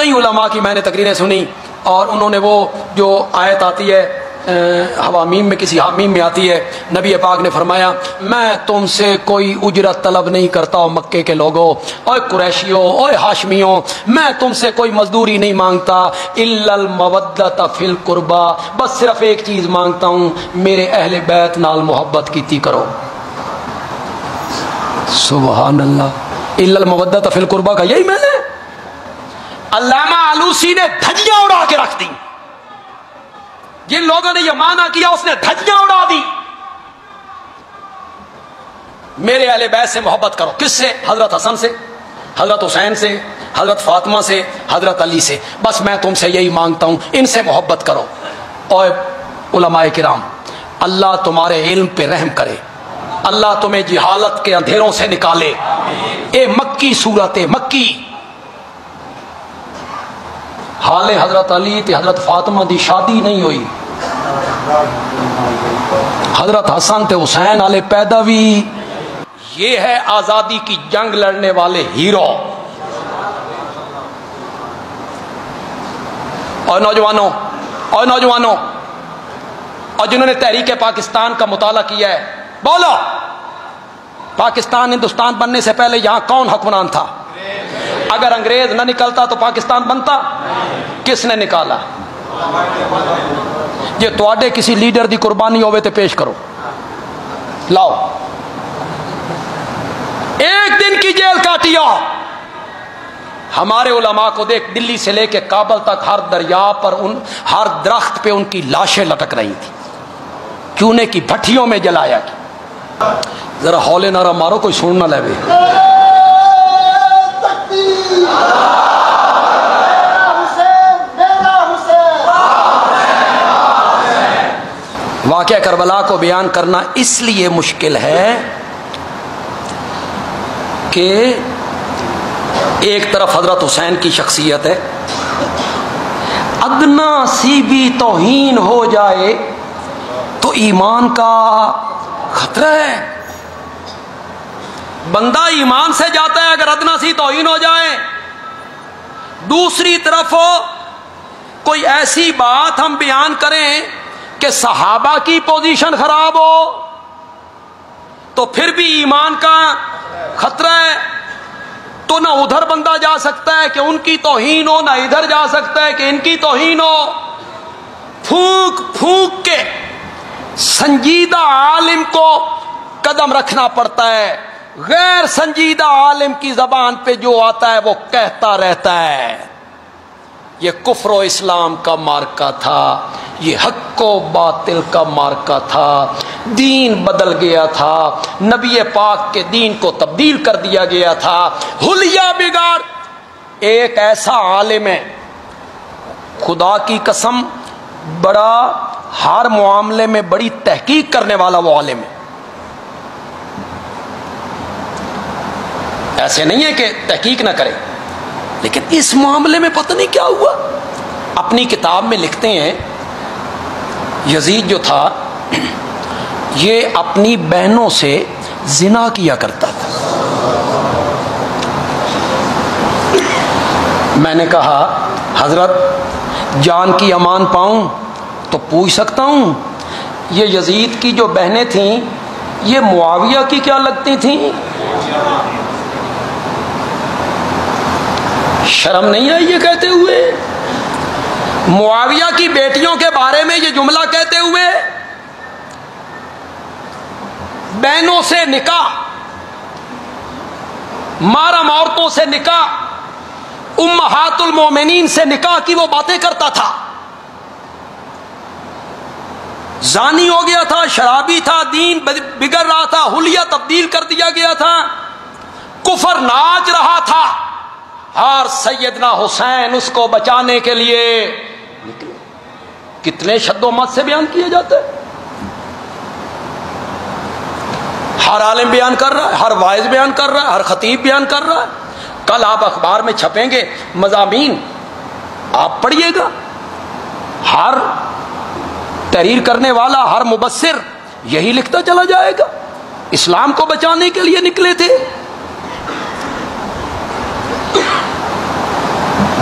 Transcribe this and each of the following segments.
کئی علماء کی میں نے تقریریں سنی اور انہوں نے وہ جو آیت آتی ہے حوامیم میں، کسی حامیم میں آتی ہے، نبی پاک نے فرمایا میں تم سے کوئی اجرت طلب نہیں کرتا ہوں مکے کے لوگوں، اوے قریشیوں، اوے ہاشمیوں، میں تم سے کوئی مزدوری نہیں مانگتا، الا المودۃ فی القربى، بس صرف ایک چیز مانگتا ہوں، میرے اہل بیت نال محبت کیتی کرو۔ سبحان اللہ، الا المودۃ فی القربى کا یہی میں نے علامہ آلوسی نے دھجیاں اڑا کے رکھ دی۔ جن لوگوں نے یہ مانا کیا اس نے دھجیاں اڑا دی۔ میرے اہل بیت سے محبت کرو، کس سے؟ حضرت حسن سے، حضرت حسین سے، حضرت فاطمہ سے، حضرت علی سے، بس میں تم سے یہی مانگتا ہوں، ان سے محبت کرو۔ اور علماء کرام، اللہ تمہارے علم پہ رحم کرے، اللہ تمہیں جہالت کے اندھیروں سے نکالے۔ اے مکی صورت مکی، حال حضرت علی تے حضرت فاطمہ دی شادی نہیں ہوئی، حضرت حسن تے حسین والے پیدا ہوئی۔ یہ ہے آزادی کی جنگ لڑنے والے ہیرو۔ اور نوجوانوں اور جنہوں نے تحریک پاکستان کا مطالعہ کیا ہے، بولو پاکستان ہندوستان بننے سے پہلے یہاں کون حکمران تھا؟ اگر انگریز نہ نکلتا تو پاکستان بنتا؟ کس نے نکالا؟ یہ تواڈے کسی لیڈر دی قربانی ہوئے تو پیش کرو، لاؤ۔ ایک دن کی جیل کاٹیا۔ ہمارے علماء کو دیکھ، دلی سے لے کے کابل تک ہر دریا پر، ہر درخت پہ ان کی لاشیں لٹک رہی تھی، چونے کی بھٹیوں میں جلایا گیا۔ ذرا ہولے نعرہ مارو، کوئی سن نہ لے۔ واقعہ کربلا کو بیان کرنا اس لیے مشکل ہے کہ ایک طرف حضرت حسین کی شخصیت ہے، ادنا سی بھی توہین ہو جائے تو ایمان کا خطرہ ہے۔ بندہ ایمان سے جاتا ہے اگر ادنا سی توہین ہو جائے۔ دوسری طرف کوئی ایسی بات ہم بیان کریں کہ صحابہ کی پوزیشن خراب ہو تو پھر بھی ایمان کا خطرہ ہے، تو نہ ادھر بندہ جا سکتا ہے کہ ان کی توہین ہو، نہ ادھر جا سکتا ہے کہ ان کی توہین ہو۔ پھونک پھونک کے سنجیدہ عالم کو قدم رکھنا پڑتا ہے، غیر سنجیدہ عالم کی زبان پہ جو آتا ہے وہ کہتا رہتا ہے۔ یہ کفر و اسلام کا مارکا تھا، یہ حق و باطل کا مارکا تھا، دین بدل گیا تھا، نبی پاک کے دین کو تبدیل کر دیا گیا تھا، حلیہ بگاڑ۔ ایک ایسا عالم ہے، خدا کی قسم، بڑا ہر معاملے میں بڑی تحقیق کرنے والا وہ عالم ہے۔ ایسے نہیں ہے کہ تحقیق نہ کرے، لیکن اس معاملے میں پتہ نہیں کیا ہوا۔ اپنی کتاب میں لکھتے ہیں یزید جو تھا یہ اپنی بہنوں سے زنا کیا کرتا تھا۔ میں نے کہا حضرت جان کی امان پاؤں تو پوچھ سکتا ہوں، یہ یزید کی جو بہنیں تھیں یہ معاویہ کی کیا لگتی تھیں؟ شرم نہیں آئی یہ کہتے ہوئے؟ معاویہ کی بیٹیوں کے بارے میں یہ جملہ کہتے ہوئے؟ بہنوں سے نکاح، محرم عورتوں سے نکاح، امہات المومنین سے نکاح کی وہ باتیں کرتا تھا۔ زانی ہو گیا تھا، شرابی تھا، دین بگڑ رہا تھا، حلیہ تبدیل کر دیا گیا تھا، کفر ناچ رہا تھا، اور سیدنا حسین اس کو بچانے کے لیے نکلے۔ کتنے شد و مت سے بیان کیے جاتے ہیں، ہر عالم بیان کر رہا ہے، ہر واعظ بیان کر رہا ہے، ہر خطیب بیان کر رہا ہے۔ کل آپ اخبار میں چھپیں گے مضامین، آپ پڑھیے گا، ہر تحریر کرنے والا، ہر مبصر یہی لکھتا چلا جائے گا، اسلام کو بچانے کے لیے نکلے تھے۔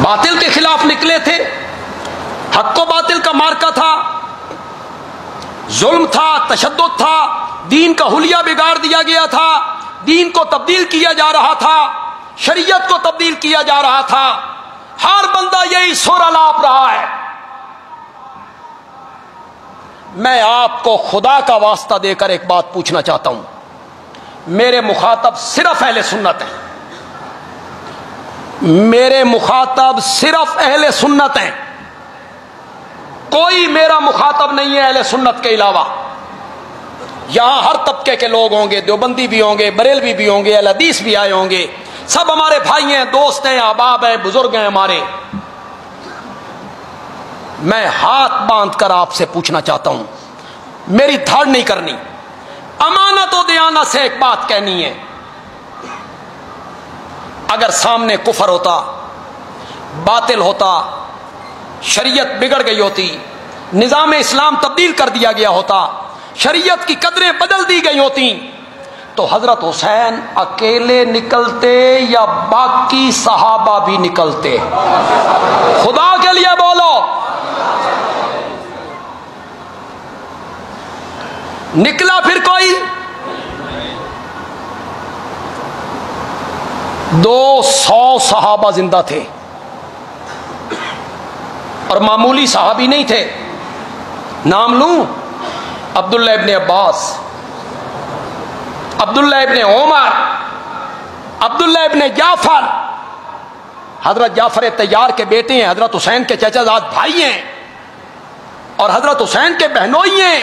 باطل کے خلاف نکلے تھے. حق و باطل کا مارکا تھا، ظلم تھا، تشدد تھا، دین کا حلیہ بگاڑ دیا گیا تھا، دین کو تبدیل کیا جا رہا تھا، شریعت کو تبدیل کیا جا رہا تھا. ہر بندہ یہی سر الاپ رہا ہے. میں آپ کو خدا کا واسطہ دے کر ایک بات پوچھنا چاہتا ہوں. میرے مخاطب صرف اہل سنت ہیں، میرے مخاطب صرف اہل سنت ہیں، کوئی میرا مخاطب نہیں ہے اہل سنت کے علاوہ. یہاں ہر طبقے کے لوگ ہوں گے، دیوبندی بھی ہوں گے، بریلوی بھی ہوں گے، اہل حدیث بھی آئے ہوں گے، سب ہمارے بھائی ہیں، دوست ہیں، احباب ہیں، بزرگ ہیں ہمارے. میں ہاتھ باندھ کر آپ سے پوچھنا چاہتا ہوں، میری دھاڑ نہیں کرنی، امانت و دیانت سے ایک بات کہنی ہے. اگر سامنے کفر ہوتا، باطل ہوتا، شریعت بگڑ گئی ہوتی، نظام اسلام تبدیل کر دیا گیا ہوتا، شریعت کی قدریں بدل دی گئی ہوتی، تو حضرت حسین اکیلے نکلتے یا باقی صحابہ بھی نکلتے؟ خدا کے لیے بولو. نکلا پھر کوئی؟ 200 صحابہ زندہ تھے اور معمولی صحابی نہیں تھے. نام لوں؟ عبداللہ ابن عباس، عبداللہ ابن عمر، عبداللہ ابن جعفر. حضرت جعفر طیار کے بیٹے ہیں، حضرت حسین کے چچا زاد بھائی ہیں اور حضرت حسین کے بہنوئی ہیں.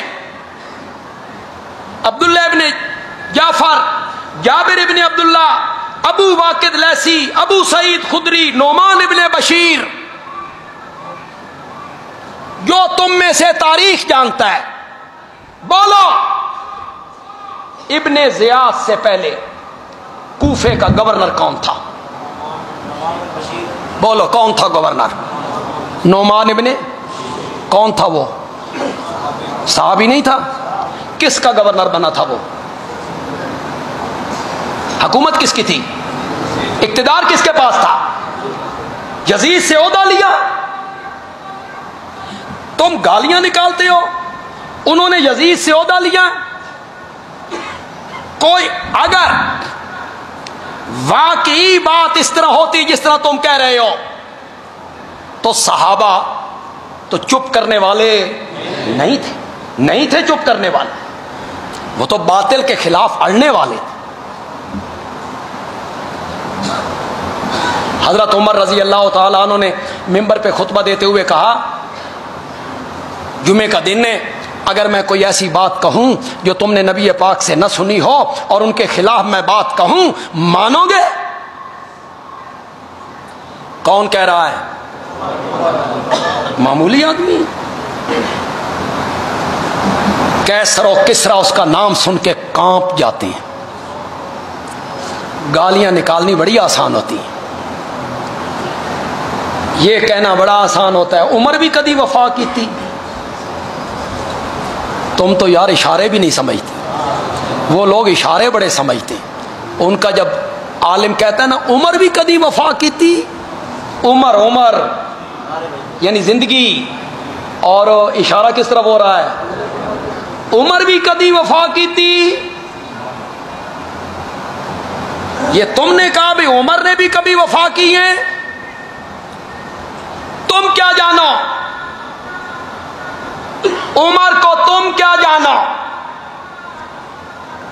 عبداللہ ابن جعفر، جابر ابن عبداللہ، ابو واقد لیسی، ابو سعید خدری، نعمان ابن بشیر. جو تم میں سے تاریخ جانتا ہے بولو، ابن زیاد سے پہلے کوفے کا گورنر کون تھا؟ بولو کون تھا گورنر؟ نعمان ابن، کون تھا وہ؟ صحابی نہیں تھا. کس کا گورنر بنا تھا وہ؟ حکومت کس کی تھی؟ اقتدار کس کے پاس تھا؟ یزید سے عہدہ لیا. تم گالیاں نکالتے ہو، انہوں نے یزید سے عہدہ لیا. کوئی اگر واقعی بات اس طرح ہوتی جس طرح تم کہہ رہے ہو تو صحابہ تو چپ کرنے والے نہیں تھے چپ کرنے والے، وہ تو باطل کے خلاف اڑنے والے تھے. حضرت عمر رضی اللہ تعالیٰ عنہ نے ممبر پہ خطبہ دیتے ہوئے کہا، جمعے کا دن ہے، اگر میں کوئی ایسی بات کہوں جو تم نے نبی پاک سے نہ سنی ہو اور ان کے خلاف میں بات کہوں، مانو گے؟ کون کہہ رہا ہے؟ معمولی آدمی. کیسر و کسرا اس کا نام سن کے کانپ جاتے ہیں. گالیاں نکالنی بڑی آسان ہوتی ہیں، یہ کہنا بڑا آسان ہوتا ہے. عمر بھی کدی وفا کی تھی. تم تو یار اشارے بھی نہیں سمجھتے، وہ لوگ اشارے بڑے سمجھتے. ان کا جب عالم کہتا ہے نا عمر بھی کدی وفا کی تھی، عمر یعنی زندگی، اور اشارہ کس طرف ہو رہا ہے؟ عمر بھی کدی وفا کی تھی. یہ تم نے کہا بھی عمر نے بھی کبھی وفا کی ہے، تم کیا جانو؟ عمر کو تم کیا جانو؟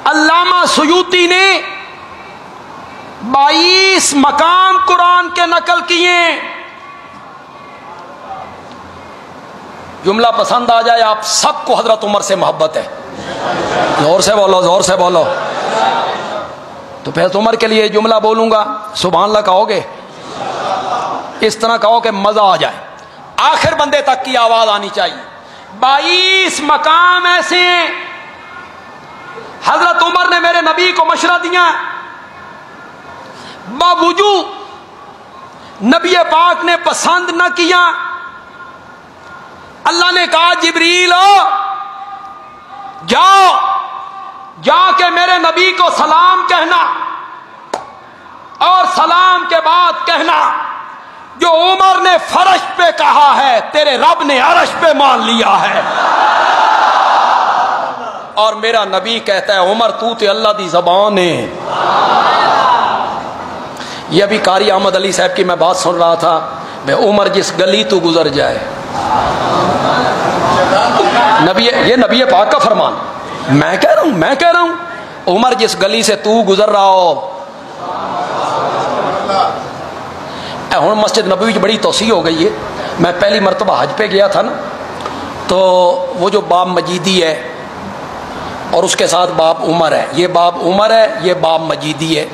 علامہ سیوطی نے 22 مقام قرآن کے نقل کیے. جملہ پسند آ جائے آپ سب کو حضرت عمر سے محبت ہے. زور سے بولو، زور سے بولو. تو پھر عمر کے لیے جملہ بولوں گا، سبحان اللہ کہو گے؟ اس طرح کہو کہ مزہ آ جائے، آخر بندے تک کی آواز آنی چاہیے. 22 مقام ایسے ہیں حضرت عمر نے میرے نبی کو مشورہ دیا، باوجود نبی پاک نے پسند نہ کیا. اللہ نے کہا جبریل جا کے میرے نبی کو سلام کہنا، اور سلام کے بعد کہنا جو عمر نے فرش پہ کہا ہے تیرے رب نے عرش پہ مان لیا ہے. اور میرا نبی کہتا ہے عمر تو تے اللہ دی زبان ہے. یہ ابھی قاری احمد علی صاحب کی میں بات سن رہا تھا، بے عمر جس گلی تو گزر جائے، یہ نبی پاک کا فرمان. میں کہہ رہا ہوں عمر جس گلی سے تو گزر رہا ہو. ہوں مسجد نبوی بڑی توسیع ہو گئی ہے. میں پہلی مرتبہ حج پہ گیا تھا نا، تو وہ جو باب مجیدی ہے اور اس کے ساتھ باب عمر ہے، یہ باب عمر ہے، یہ باب مجیدی ہے.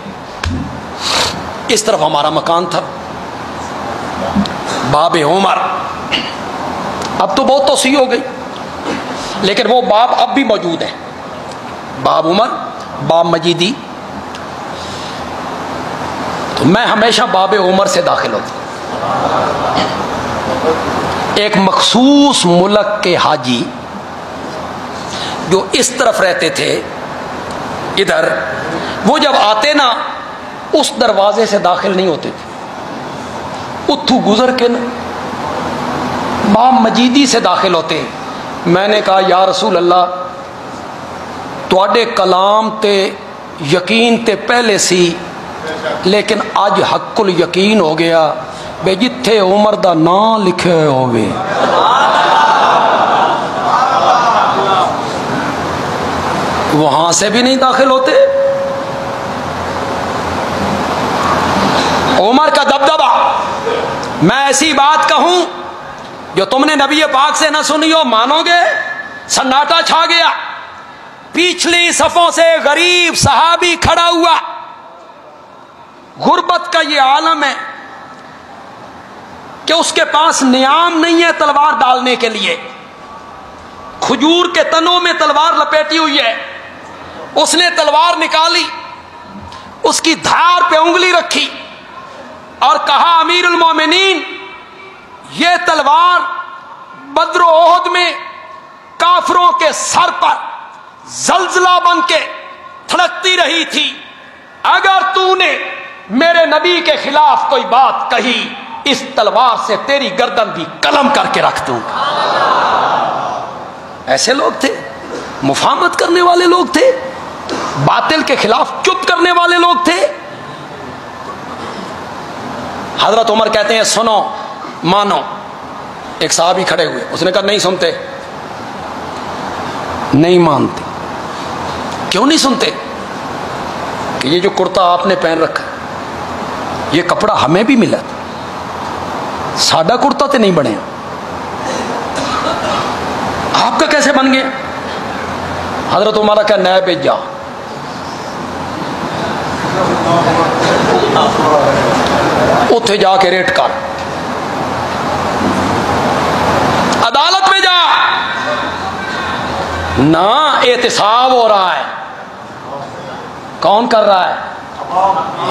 اس طرف ہمارا مکان تھا باب عمر. اب تو بہت توسیع ہو گئی، لیکن وہ باب اب بھی موجود ہے، باب عمر، باب مجیدی. تو میں ہمیشہ باب عمر سے داخل ہوتا. ایک مخصوص ملک کے حاجی جو اس طرف رہتے تھے ادھر، وہ جب آتے نا اس دروازے سے داخل نہیں ہوتے تھے، اتھو گزر کے نا باب مجیدی سے داخل ہوتے. میں نے کہا یا رسول اللہ تواڈے کلام تے یقین تے پہلے سی، لیکن اج حق الیقین ہو گیا بے جتھے عمر دا نام لکھے ہوئے وہاں سے بھی نہیں داخل ہوتے. عمر کا دبدبہ. میں ایسی بات کہوں جو تم نے نبی پاک سے نہ سنی ہو، مانو گے؟ سناٹا چھا گیا. پچھلی صفوں سے غریب صحابی کھڑا ہوا. غربت کا یہ عالم ہے کہ اس کے پاس نیام نہیں ہے تلوار ڈالنے کے لیے. کھجور کے تنوں میں تلوار لپیٹی ہوئی ہے. اس نے تلوار نکالی، اس کی دھار پہ انگلی رکھی اور کہا امیر المومنین یہ تلوار بدر و احد میں کافروں کے سر پر زلزلہ بن کے تھڑکتی رہی تھی. اگر تو نے میرے نبی کے خلاف کوئی بات کہی اس تلوار سے تیری گردن بھی قلم کر کے رکھ دوں گا. ایسے لوگ تھے، مفاہمت کرنے والے لوگ تھے، باطل کے خلاف چپ کرنے والے لوگ تھے. حضرت عمر کہتے ہیں سنو مانو. ایک صحابی کھڑے ہوئے، اس نے کہا نہیں سنتے، نہیں مانتے. کیوں نہیں سنتے؟ کہ یہ جو کرتا آپ نے پہن رکھا یہ کپڑا ہمیں بھی ملا تھا، سادہ کرتا تو نہیں بنے، آپ کا کیسے بن گیا؟ حضرت عمر کا نائب جا اتھے جا کے ریٹ کر، عدالت میں جا. نہ احتساب ہو رہا ہے. کون کر رہا ہے؟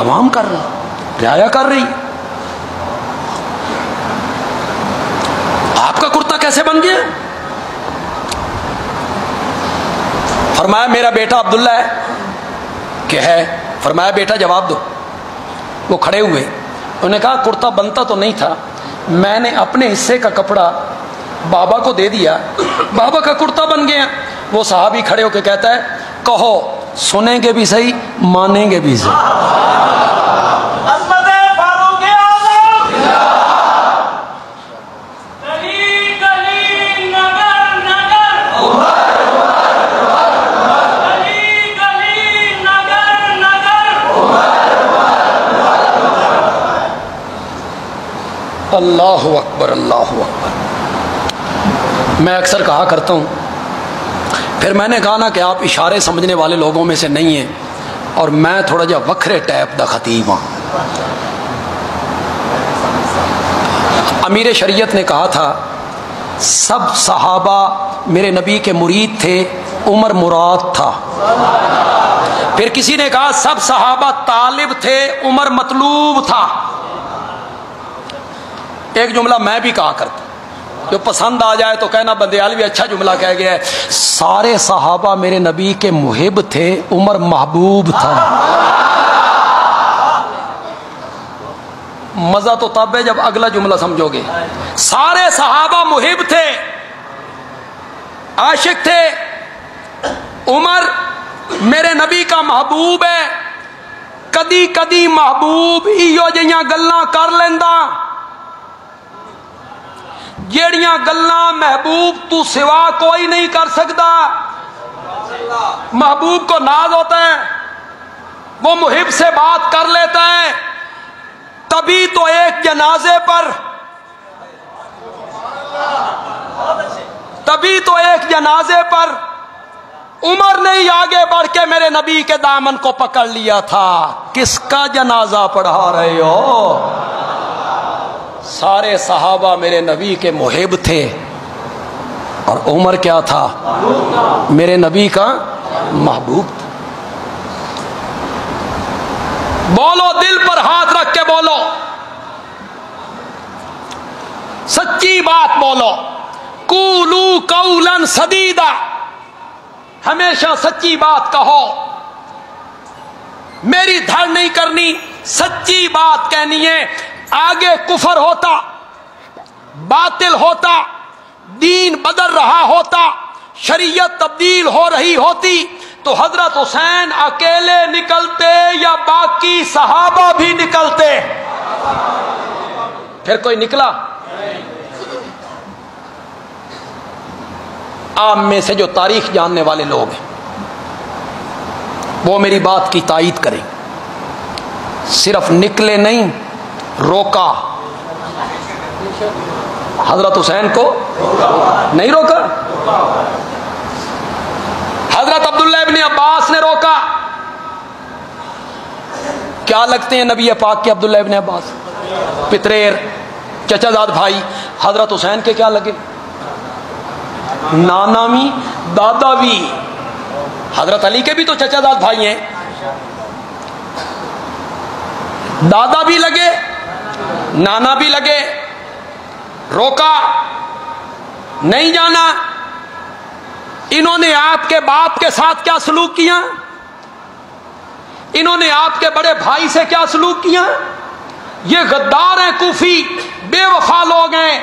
عوام کر رہا ہے، رعایا کر رہی. آپ کا کرتا کیسے بن گیا؟ فرمایا میرا بیٹا عبداللہ ہے کہ ہے. فرمایا بیٹا جواب دو. وہ کھڑے ہوئے، انہوں نے کہا کرتا بنتا تو نہیں تھا، میں نے اپنے حصے کا کپڑا بابا کو دے دیا، بابا کا کرتا بن گیا. وہ صحابی کھڑے ہو کے کہتا ہے کہو سنیں گے بھی صحیح مانیں گے بھی صحیح. اللہ اکبر اللہ اکبر. میں اکثر کہا کرتا ہوں، پھر میں نے کہا نا کہ آپ اشارے سمجھنے والے لوگوں میں سے نہیں ہیں اور میں تھوڑا جا وکھرے ٹائپ دا خطیب ہوں. امیر شریعت نے کہا تھا سب صحابہ میرے نبی کے مرید تھے، عمر مراد تھا. پھر کسی نے کہا سب صحابہ طالب تھے، عمر مطلوب تھا. ایک جملہ میں بھی کہا کرتا، جو پسند آ جائے تو کہنا بندیالوی اچھا جملہ کہہ گیا ہے، سارے صحابہ میرے نبی کے محب تھے، عمر محبوب تھا. مزہ تو تب ہے جب اگلا جملہ سمجھو گے. سارے صحابہ محب تھے، عاشق تھے. عمر میرے نبی کا محبوب ہے. کدی کدی محبوب ایو جیاں گلاں کر لیندا جیڑیاں گلاں محبوب تو سوا کوئی نہیں کر سکتا. محبوب کو ناز ہوتا ہے، وہ محب سے بات کر لیتا ہے. تبھی تو ایک جنازے پر عمر نے ہی آگے بڑھ کے میرے نبی کے دامن کو پکڑ لیا تھا. کس کا جنازہ پڑھا رہے ہو؟ سارے صحابہ میرے نبی کے محب تھے، اور عمر کیا تھا؟ میرے نبی کا محبوب تھا. بولو، دل پر ہاتھ رکھ کے بولو، سچی بات بولو. قولوا قولا سدیدا، ہمیشہ سچی بات کہو. میری دھڑ نہیں کرنی، سچی بات کہنی ہے. آگے کفر ہوتا، باطل ہوتا، دین بدل رہا ہوتا، شریعت تبدیل ہو رہی ہوتی، تو حضرت حسین اکیلے نکلتے یا باقی صحابہ بھی نکلتے؟ پھر کوئی نکلا؟ آپ میں سے جو تاریخ جاننے والے لوگ ہیں وہ میری بات کی تائید کریں. صرف نکلے نہیں، روکا. حضرت حسین کو نہیں روکا. حضرت عبداللہ ابن عباس نے روکا. کیا لگتے ہیں نبی پاک کے عبداللہ ابن عباس؟ پتریر، چچا زاد بھائی. حضرت حسین کے کیا لگے؟ نانا بھی دادا بھی. حضرت علی کے بھی تو چچا زاد بھائی ہیں، دادا بھی لگے، نانا بھی لگے. روکا، نہیں جانا. انہوں نے آپ کے باپ کے ساتھ کیا سلوک کیا؟ انہوں نے آپ کے بڑے بھائی سے کیا سلوک کیا؟ یہ غدار ہیں، کوفی بے وفا لوگ ہیں،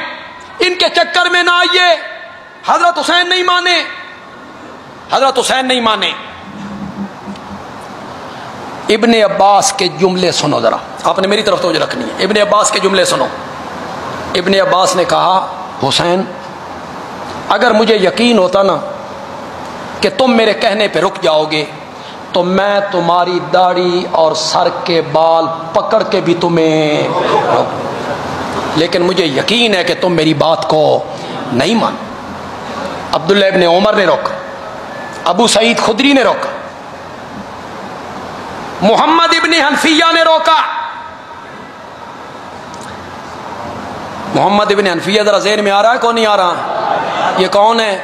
ان کے چکر میں نہ آئیے. حضرت حسین نہیں مانے، حضرت حسین نہیں مانے. ابن عباس کے جملے سنو ذرا، آپ نے میری طرف توجہ رکھنی ہے. ابن عباس کے جملے سنو. ابن عباس نے کہا، حسین اگر مجھے یقین ہوتا نا کہ تم میرے کہنے پہ رک جاؤ گے تو میں تمہاری داڑھی اور سر کے بال پکڑ کے بھی تمہیں روک، لیکن مجھے یقین ہے کہ تم میری بات کو نہیں مان. عبداللہ ابن عمر نے روکا، ابو سعید خدری نے روکا، محمد ابن حنفیہ نے روکا. محمد ابن حنفیہ ذرا ذہن میں آ رہا ہے کون نہیں آ رہا؟ یہ کون ہے؟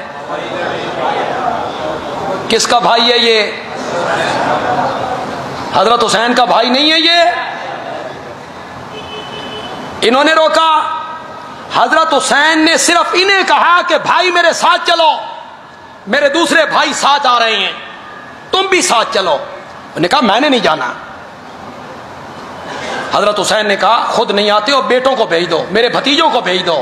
کس کا بھائی ہے یہ؟ حضرت حسین کا بھائی نہیں ہے یہ؟ انہوں نے روکا. حضرت حسین نے صرف انہیں کہا کہ بھائی میرے ساتھ چلو، میرے دوسرے بھائی ساتھ آ رہے ہیں، تم بھی ساتھ چلو. انہوں نے کہا میں نے نہیں جانا. حضرت حسین نے کہا خود نہیں آتے ہو، بیٹوں کو بھیج دو، میرے بھتیجوں کو بھیج دو.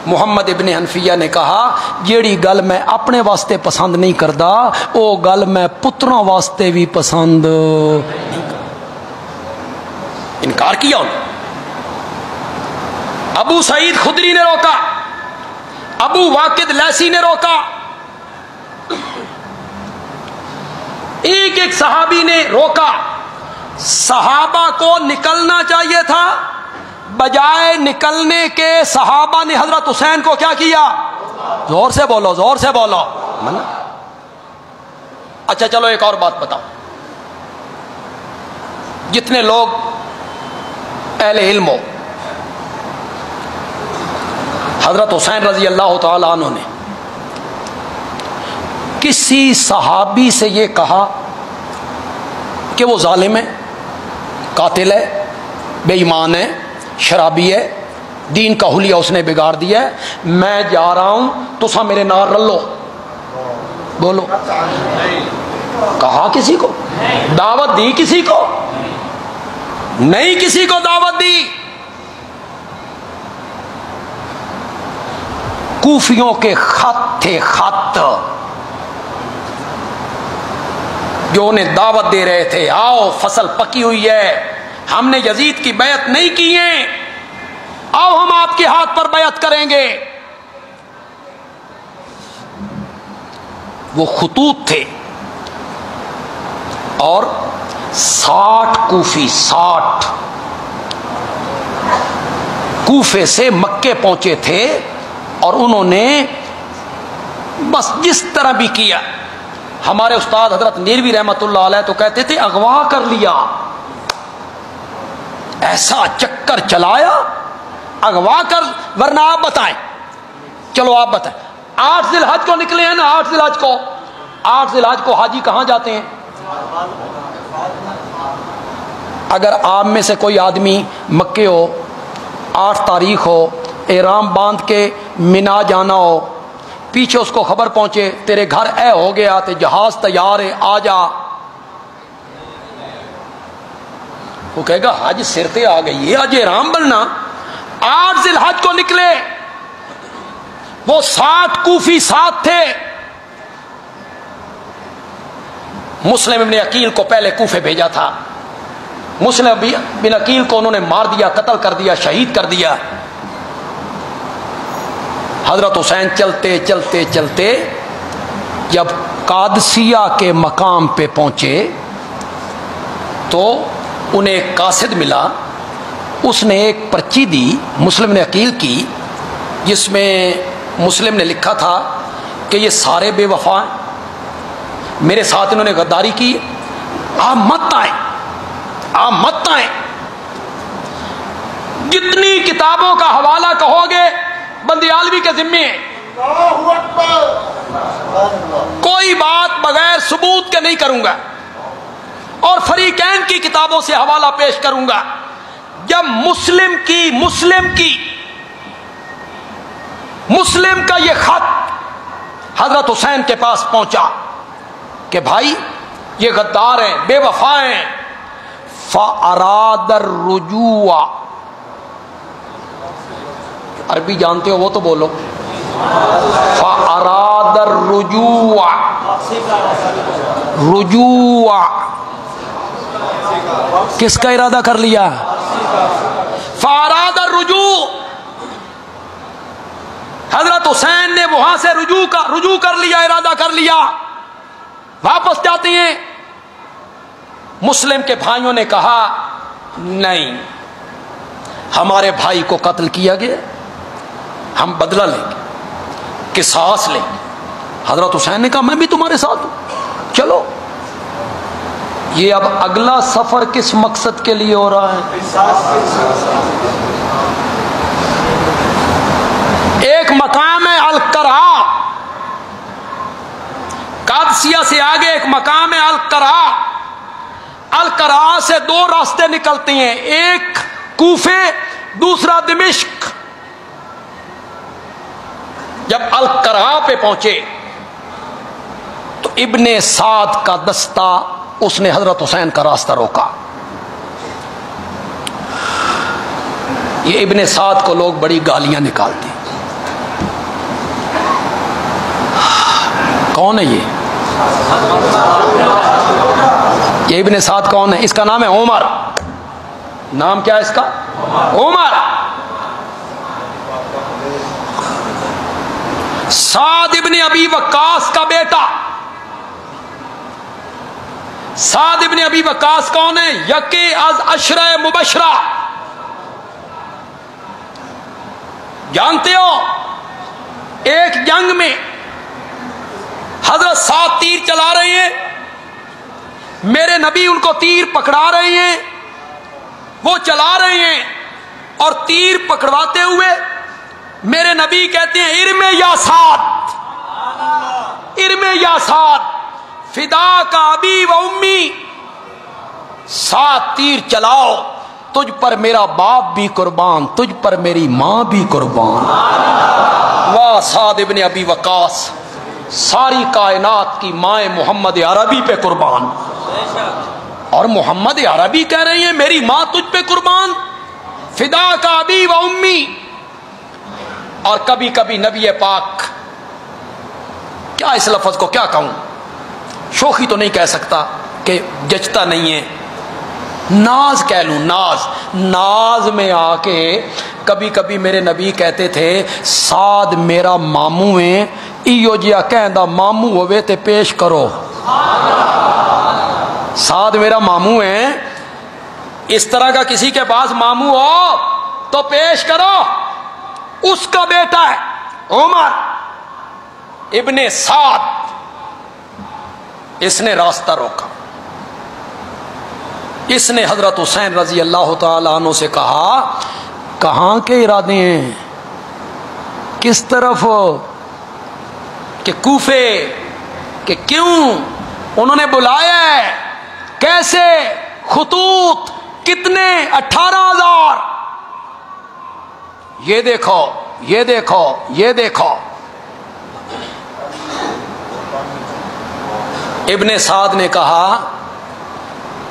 محمد ابن حنفیہ نے کہا جیڑی گل میں اپنے واسطے پسند نہیں کردا او گل میں پتراں واسطے بھی پسند نہیں کردا. انکار کیا انہوں نے. ابو سعید خدری نے روکا، ابو واقد لیسی نے روکا. ایک ایک صحابی نے روکا. صحابہ کو نکلنا چاہیے تھا، بجائے نکلنے کے صحابہ نے حضرت حسین کو کیا کیا؟ زور سے بولو، زور سے بولو. اچھا چلو ایک اور بات بتاؤ. جتنے لوگ اہل علم ہو، حضرت حسین رضی اللہ تعالی عنہ نے کسی صحابی سے یہ کہا کہ وہ ظالم ہے، قاتل ہے، بے ایمان ہے، شرابی ہے، دین کا حلیہ اس نے بگاڑ دیا ہے، میں جا رہا ہوں تسا میرے نال رلو؟ بولو، کہا کسی کو؟ دعوت دی کسی کو؟ نہیں کسی کو دعوت دی. کوفیوں کے خط تھے، خط جو انہیں دعوت دے رہے تھے، آؤ فصل پکی ہوئی ہے، ہم نے یزید کی بیعت نہیں کی ہے، آؤ ہم آپ کے ہاتھ پر بیعت کریں گے. وہ خطوط تھے اور 60 کوفی، 60 کوفے سے مکے پہنچے تھے اور انہوں نے بس جس طرح بھی کیا. ہمارے استاد حضرت نیروی رحمت اللہ علیہ تو کہتے تھے اغوا کر لیا، ایسا چکر چلایا اغوا کر. ورنہ آپ بتائیں، چلو آپ بتائیں، 8 ذی الحج کو نکلے ہیں نا، 8 ذی الحج کو، 8 ذی الحج کو حاجی کہاں جاتے ہیں؟ اگر آپ میں سے کوئی آدمی مکے ہو، 8 تاریخ ہو، احرام باندھ کے مینا جانا ہو، پیچھے اس کو خبر پہنچے تیرے گھر اے ہو گیا، تے جہاز تیار ہے آ جا، وہ کہے گا حج سر تے آ گئی ہے، آج احرام بننا. 8 ذی الحج کو نکلے، وہ 60 کوفی ساتھ تھے. مسلم ابن عقیل کو پہلے کوفے بھیجا تھا، مسلم بن عقیل کو انہوں نے مار دیا، قتل کر دیا، شہید کر دیا. حضرت حسین چلتے چلتے چلتے جب قادسیہ کے مقام پہ پہنچے تو انہیں ایک قاصد ملا، اس نے ایک پرچی دی مسلم نے عقیل کی، جس میں مسلم نے لکھا تھا کہ یہ سارے بے وفا ہیں، میرے ساتھ انہوں نے غداری کی، آپ مت آئیں، آپ مت آئیں. جتنی کتابوں کا حوالہ کہو گے بندیالوی کے ذمے ہیں، کوئی بات بغیر ثبوت کے نہیں کروں گا، اور فریقین کی کتابوں سے حوالہ پیش کروں گا. جب مسلم کا یہ خط حضرت حسین کے پاس پہنچا کہ بھائی یہ غدار ہیں، بے وفا ہیں، فَأَرَادَ الرُّجُوعَ، عربی جانتے ہو وہ تو بولو، فَأَرَادَ الرُّجُوعَ، رجوع کس کا ارادہ کر لیا؟ فَأَرَادَ الرُّجُوعَ، حضرت حسین نے وہاں سے رجوع کر لیا، ارادہ کر لیا، واپس جاتے ہیں. مسلم کے بھائیوں نے کہا نہیں، ہمارے بھائی کو قتل کیا گیا، ہم بدلہ لیں گے، قصاص لیں گے. حضرت حسین نے کہا میں بھی تمہارے ساتھ ہوں، چلو. یہ اب اگلا سفر کس مقصد کے لیے ہو رہا ہے؟ ایک مقام ہے القرا، قادسیہ سے آگے ایک مقام ہے القرا. القرا سے 2 راستے نکلتے ہیں، ایک کوفے، دوسرا دمشق. جب القرا پہ پہنچے تو ابن سعد کا دستہ اس نے حضرت حسین کا راستہ روکا. یہ ابن سعد کو لوگ بڑی گالیاں نکالتے ہیں. کون ہے یہ ابن سعد کون ہے؟ اس کا نام ہے عمر. نام کیا ہے اس کا؟ عمر. سعد ابن ابی وقاص کا بیٹا. سعد ابن ابی وقاص کون ہے؟ یکی از عشرہ مبشرہ. جانتے ہو ایک جنگ میں حضرت سعد تیر چلا رہے ہیں، میرے نبی ان کو تیر پکڑا رہے ہیں، وہ چلا رہے ہیں اور تیر پکڑواتے ہوئے میرے نبی کہتے ہیں ارمے یا سعد، ارمے یا سعد فدا کا ابی و امی، سعد تیر چلاؤ، تجھ پر میرا باپ بھی قربان، تجھ پر میری ماں بھی قربان. واہ سعد ابن ابی وقاص، ساری کائنات کی مائیں محمد عربی پہ قربان. اور محمد عربی کہہ رہے ہیں میری ماں تجھ پہ قربان، فدا کا ابی و امی. اور کبھی کبھی نبی پاک، کیا اس لفظ کو کیا کہوں، شوخی تو نہیں کہہ سکتا کہ جچتا نہیں ہے، ناز کہہ لوں، ناز میں آ کے کبھی کبھی میرے نبی کہتے تھے سعد میرا ماموں ہے، ایو جیا کہندا ماموں ہوئے تے پیش کرو. سعد میرا ماموں ہے، اس طرح کا کسی کے پاس ماموں ہو تو پیش کرو. اس کا بیٹا ہے عمر ابن سعد، اس نے راستہ روکا. اس نے حضرت حسین رضی اللہ تعالی عنہ سے کہا کہاں کے ارادے ہیں، کس طرف، کہ کوفے، کہ کیوں انہوں نے بلایا ہے، کیسے، خطوط کتنے، 18,000. یہ دیکھو یہ دیکھو یہ دیکھو. ابن سعد نے کہا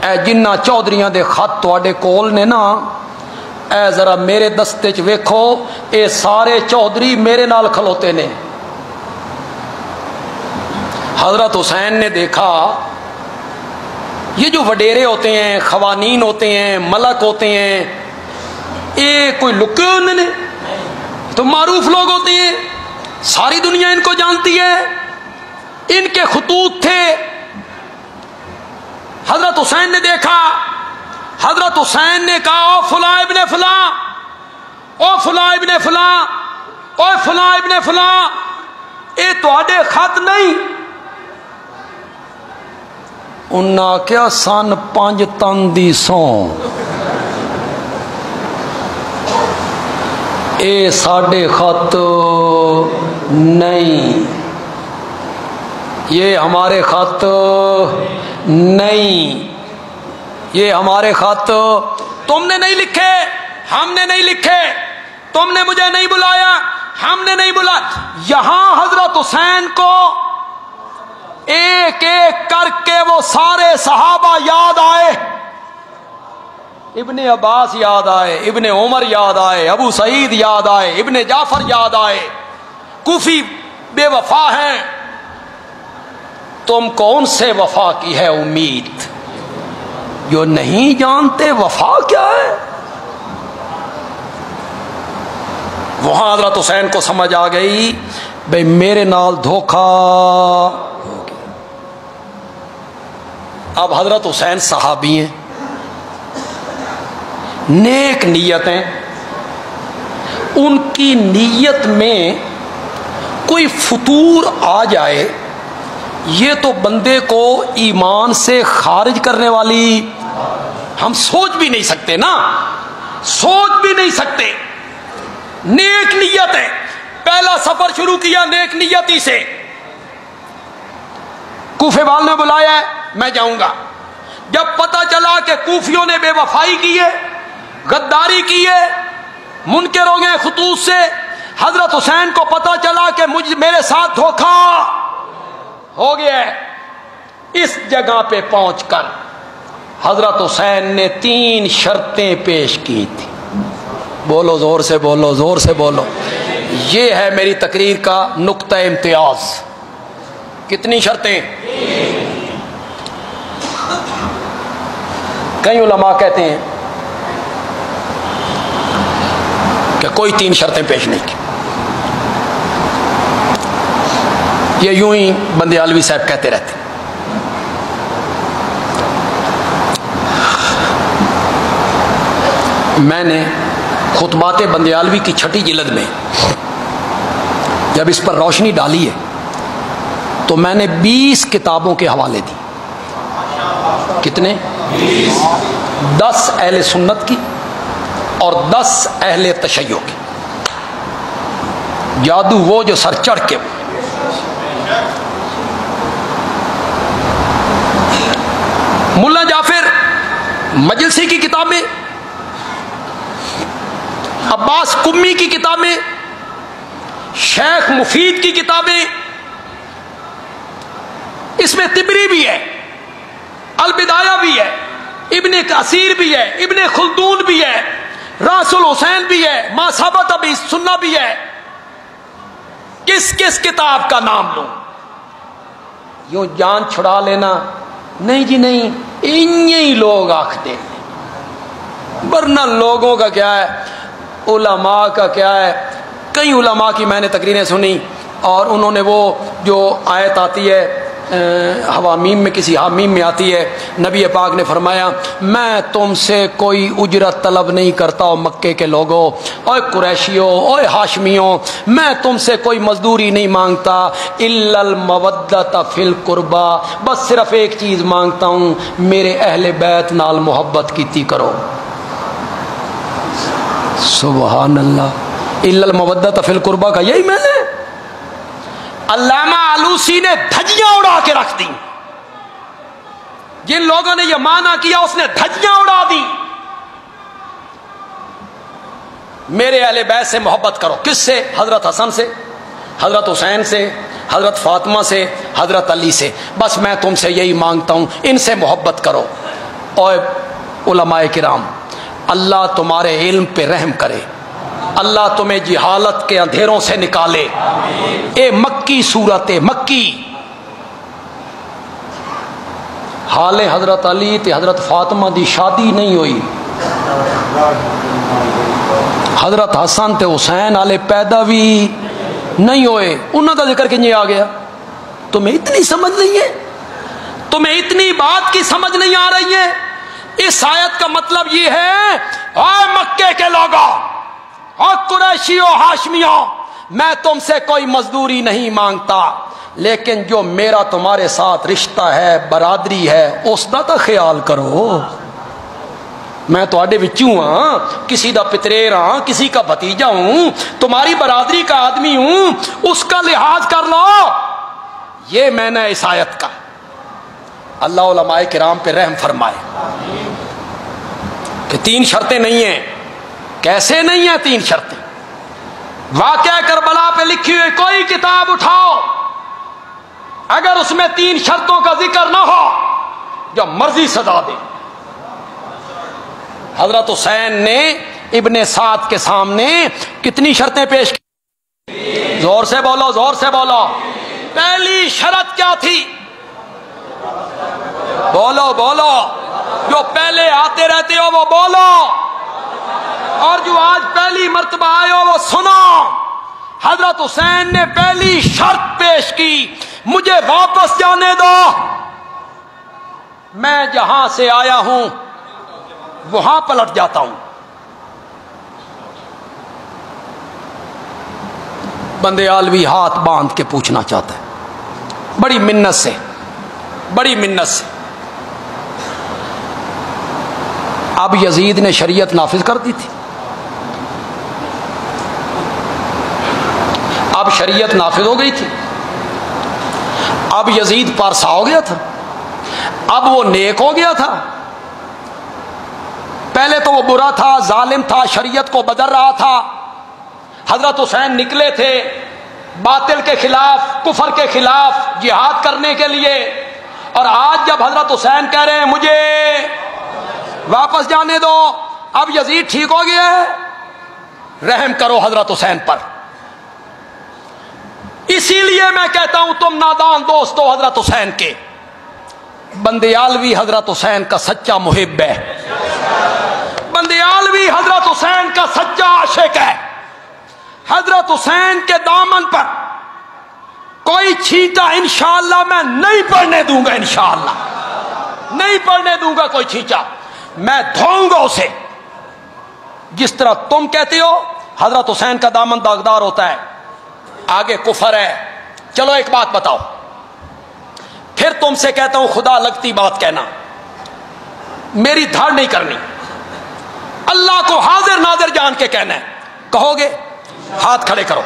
اے جنہ چودھریاں دے خط تواڈے کول نے نا، اے ذرا میرے دستے چ ویکھو، اے سارے چودھری میرے نال کھلوتے نے. حضرت حسین نے دیکھا یہ جو وڈیرے ہوتے ہیں، خوانین ہوتے ہیں، ملک ہوتے ہیں، یہ کوئی لکے ہونے نے، تو معروف لوگ ہوتے ہیں، ساری دنیا ان کو جانتی ہے. ان کے خطوط تھے. حضرت حسین نے دیکھا، حضرت حسین نے کہا او فلاں ابن فلاں، او فلاں ابن فلاں، او فلاں ابن فلاں، اے تواڈے خط نہیں. انہاں کیا سن 5 تن دی سوں، اے ساڈے خط نہیں، یہ ہمارے خط نہیں، یہ ہمارے خط تم نے نہیں لکھے، ہم نے نہیں لکھے، تم نے مجھے نہیں بلایا، ہم نے نہیں بلایا. یہاں حضرت حسین کو ایک ایک کر کے وہ سارے صحابہ یاد آئے. ابن عباس یاد آئے، ابن عمر یاد آئے، ابو سعید یاد آئے، ابن جعفر یاد آئے. کوفی بے وفا ہیں، تم کون سے وفا کی ہے امید، جو نہیں جانتے وفا کیا ہے. وہاں حضرت حسین کو سمجھ آ گئی بھئی میرے نال دھوکا ہو گیا. اب حضرت حسین صحابی ہیں، نیک نیتیں، ان کی نیت میں کوئی فطور آ جائے یہ تو بندے کو ایمان سے خارج کرنے والی، ہم سوچ بھی نہیں سکتے نا، سوچ بھی نہیں سکتے. نیک نیت ہے، پہلا سفر شروع کیا نیک نیتی سے. کوفے والوں نے بلایا ہے، میں جاؤں گا. جب پتہ چلا کہ کوفیوں نے بے وفائی کی ہے، غداری کی ہے، منکر ہو گئے خطوط سے، حضرت حسین کو پتہ چلا کہ میرے ساتھ دھوکا ہو گیا ہے. اس جگہ پہ پہنچ کر حضرت حسین نے 3 شرطیں پیش کی تھی. بولو زور سے، بولو زور سے بولو. یہ ہے میری تقریر کا نقطہ امتیاز. کتنی شرطیں؟ کئی علماء کہتے ہیں کہ کوئی 3 شرطیں پیش نہیں کی. یہ یوں ہی بندیالوی صاحب کہتے رہتے. میں نے خطبات بندیالوی کی 6ٹھی جلد میں جب اس پر روشنی ڈالی ہے تو میں نے 20 کتابوں کے حوالے دی. کتنے؟ 10 اہل سنت کی اور 10 اہل تشیع کی. جادو وہ جو سر چڑھ کے ملا جعفر مجلسی کی کتابیں، عباس قمی کی کتابیں، شیخ مفید کی کتابیں، اس میں طبری بھی ہے، البدایہ بھی ہے، ابن کثیر بھی ہے، ابن خلدون بھی ہے، راس الحسین بھی ہے، ما ثبت ابی سنہ بھی ہے. کس کس کتاب کا نام لوں؟ یوں جان چھڑا لینا نہیں جی نہیں، انہی لوگ آختے ہیں. ورنہ لوگوں کا کیا ہے، علماء کا کیا ہے. کئی علماء کی میں نے تقریریں سنی اور انہوں نے وہ جو آیت آتی ہے حوامیم میں، کسی حامیم میں آتی ہے، نبی پاک نے فرمایا میں تم سے کوئی اجرت طلب نہیں کرتا ہوں مکے کے لوگوں، اوے قریشیوں، اوے ہاشمیوں، میں تم سے کوئی مزدوری نہیں مانگتا، الا المودۃ فی القربى، بس صرف ایک چیز مانگتا ہوں، میرے اہل بیت نال محبت کیتی کرو. سبحان اللہ. الا المودۃ فی القربى کا یہی میں نے علامہ آلوسی نے دھجیاں اڑا کے رکھ دی. جن لوگوں نے یہ مانا کیا اس نے دھجیاں اڑا دی. میرے اہل بیت سے محبت کرو. کس سے؟ حضرت حسن سے، حضرت حسین سے، حضرت فاطمہ سے، حضرت علی سے. بس میں تم سے یہی مانگتا ہوں، ان سے محبت کرو. اور علماء کرام، اللہ تمہارے علم پہ رحم کرے، اللہ تمہیں جہالت کے اندھیروں سے نکالے. اے مکی صورت مکی. حال حضرت علی تے حضرت فاطمہ دی شادی نہیں ہوئی، حضرت حسن تے حسین والے پیدا بھی نہیں ہوئے. انہوں کا ذکر کنجے آ گیا؟ تمہیں اتنی سمجھ نہیں ہے؟ تمہیں اتنی بات کی سمجھ نہیں آ رہی ہے؟ اس آیت کا مطلب یہ ہے، اے مکے کے لوگوں اور قریشیوں ہاشمیوں، میں تم سے کوئی مزدوری نہیں مانگتا، لیکن جو میرا تمہارے ساتھ رشتہ ہے، برادری ہے، اس کا تو خیال کرو. میں تواڈے وچوں ہاں، کسی دا پتریر ہاں، کسی کا بھتیجا ہوں، تمہاری برادری کا آدمی ہوں، اس کا لحاظ کر لو. یہ میں نے اس آیت کا. اللہ علماء کرام پہ رحم فرمائے کہ 3 شرطیں نہیں ہیں. کیسے نہیں ہیں 3 شرطیں؟ واقعہ کربلا پہ لکھی ہوئی کوئی کتاب اٹھاؤ، اگر اس میں 3 شرطوں کا ذکر نہ ہو، جو مرضی سزا دے. حضرت حسین نے ابن سعد کے سامنے کتنی شرطیں پیش کی؟ زور سے بولو، زور سے بولو. پہلی شرط کیا تھی؟ بولو بولو، جو پہلے آتے رہتے ہو وہ بولو، اور جو آج پہلی مرتبہ آئے ہو وہ سنو. حضرت حسین نے پہلی شرط پیش کی، مجھے واپس جانے دو، میں جہاں سے آیا ہوں وہاں پلٹ جاتا ہوں. بندے عالوی ہاتھ باندھ کے پوچھنا چاہتا ہے بڑی منت سے، بڑی منت سے. اب یزید نے شریعت نافذ کر دی تھی، اب شریعت نافذ ہو گئی تھی، اب یزید پارسا ہو گیا تھا، اب وہ نیک ہو گیا تھا. پہلے تو وہ برا تھا، ظالم تھا، شریعت کو بدل رہا تھا. حضرت حسین نکلے تھے باطل کے خلاف، کفر کے خلاف جہاد کرنے کے لیے، اور آج جب حضرت حسین کہہ رہے ہیں مجھے واپس جانے دو، اب یزید ٹھیک ہو گیا ہے. رحم کرو حضرت حسین پر. اسی لیے میں کہتا ہوں تم نادان دوست ہو حضرت حسین کے. بندیالوی حضرت حسین کا سچا محب ہے، بندیالوی حضرت حسین کا سچا عاشق ہے. حضرت حسین کے دامن پر کوئی چھینٹا انشاءاللہ میں نہیں پڑنے دوں گا، انشاءاللہ نہیں پڑنے دوں گا کوئی چھینٹا. میں دھوؤں گا اسے. جس طرح تم کہتے ہو حضرت حسین کا دامن داغدار ہوتا ہے، آگے کفر ہے. چلو ایک بات بتاؤ، پھر تم سے کہتا ہوں خدا لگتی بات کہنا، میری دھاڑ نہیں کرنی، اللہ کو حاضر ناظر جان کے کہنا ہے. کہو گے؟ ہاتھ کھڑے کرو،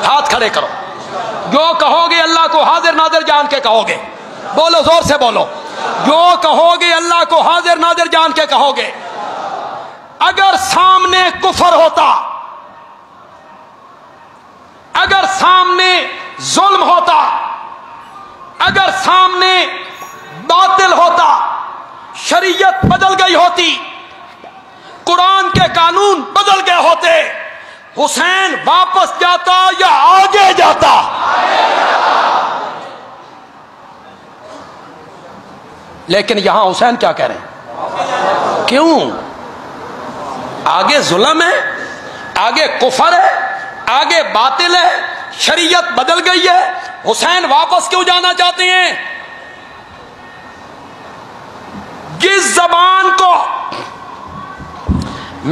ہاتھ کھڑے کرو. جو کہو گے اللہ کو حاضر ناظر جان کے کہو گے. بولو، زور سے بولو. جو کہو گے اللہ کو حاضر ناظر جان کے کہو گے. اگر سامنے کفر ہوتا، اگر سامنے ظلم ہوتا، اگر سامنے باطل ہوتا، شریعت بدل گئی ہوتی، قرآن کے قانون بدل گئے ہوتے، حسین واپس جاتا یا آگے جاتا؟ لیکن یہاں حسین کیا کہہ رہے ہیں؟ کیوں؟ آگے ظلم ہے، آگے کفر ہے، آگے باطل ہے، شریعت بدل گئی ہے، حسین واپس کیوں جانا چاہتے ہیں؟ جس زبان کو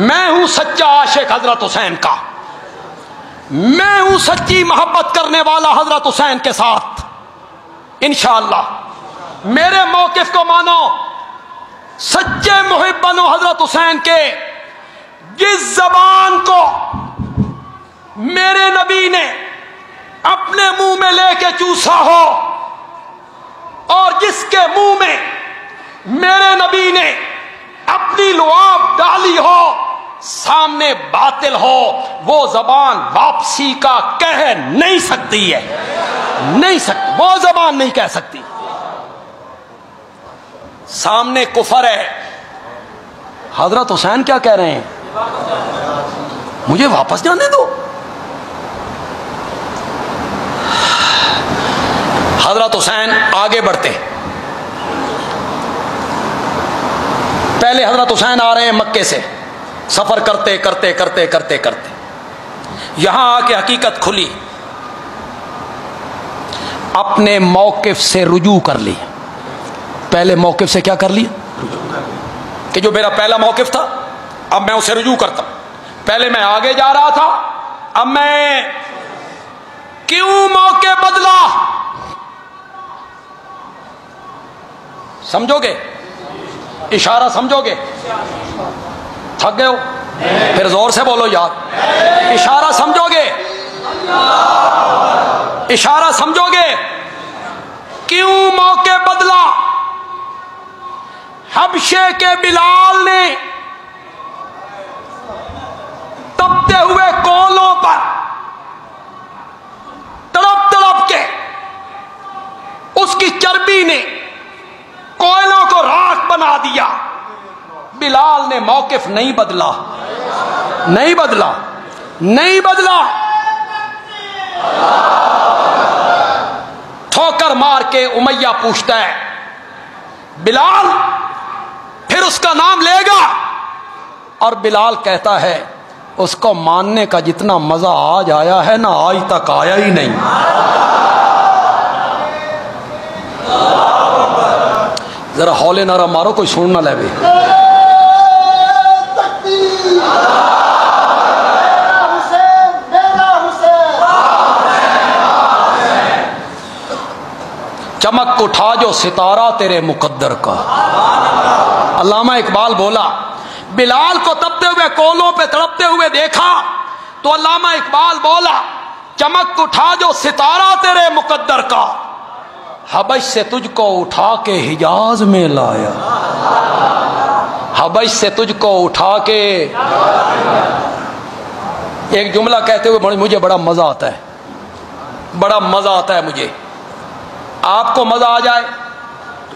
میں ہوں سچا عاشق حضرت حسین کا، میں ہوں سچی محبت کرنے والا حضرت حسین کے ساتھ، انشاءاللہ میرے موقف کو مانو، سچے محب بنو حضرت حسین کے، جس زبان کو میرے نبی نے اپنے منہ میں لے کے چوسا ہو، اور جس کے منہ میں میرے نبی نے اپنی لعاب ڈالی ہو، سامنے باطل ہو، وہ زبان واپسی کا کہہ نہیں سکتی ہے، نہیں سکتی، وہ زبان نہیں کہہ سکتی۔ سامنے کفر ہے، حضرت حسین کیا کہہ رہے ہیں؟ مجھے واپس جانے دو۔ حضرت حسین آگے بڑھتے، پہلے حضرت حسین آ رہے ہیں مکے سے، سفر کرتے کرتے کرتے کرتے کرتے یہاں آ کے حقیقت کھلی، اپنے موقف سے رجوع کر لی۔ پہلے موقف سے کیا کر لیا؟ کہ جو میرا پہلا موقف تھا اب میں اسے رجوع کرتا ہوں، پہلے میں آگے جا رہا تھا، اب میں کیوں موقع بدلا؟ سمجھو گے؟ اشارہ سمجھو گے؟ تھک گئے ہو؟ پھر زور سے بولو یار، اشارہ سمجھو گے؟ اشارہ سمجھو گے؟ کیوں موقع بدلا؟ حبشے کے بلال نے تپتے ہوئے کولوں پر تڑپ تڑپ کے، اس کی چربی نے کوئلوں کو راکھ بنا دیا، بلال نے موقف نہیں بدلا، نہیں بدلا، نہیں بدلا۔ ٹھوکر مار کے امیہ پوچھتا ہے بلال، پھر اس کا نام لے گا؟ اور بلال کہتا ہے اس کو ماننے کا جتنا مزہ آج آیا ہے نا، آج تک آیا ہی نہیں۔ ذرا ہولے نعرہ مارو، کوئی سن نہ لے۔ چمک اٹھا جو ستارہ تیرے مقدر کا۔ علامہ اقبال بولا، بلال کو تپتے ہوئے کولوں پہ تڑپتے ہوئے دیکھا تو علامہ اقبال بولا، چمک اٹھا جو ستارہ تیرے مقدر کا، حبش سے تجھ کو اٹھا کے حجاز میں لایا، حبش سے تجھ کو اٹھا کے۔ ایک جملہ کہتے ہوئے مجھے بڑا مزہ آتا ہے، بڑا مزہ آتا ہے مجھے۔ آپ کو مزہ آ جائے،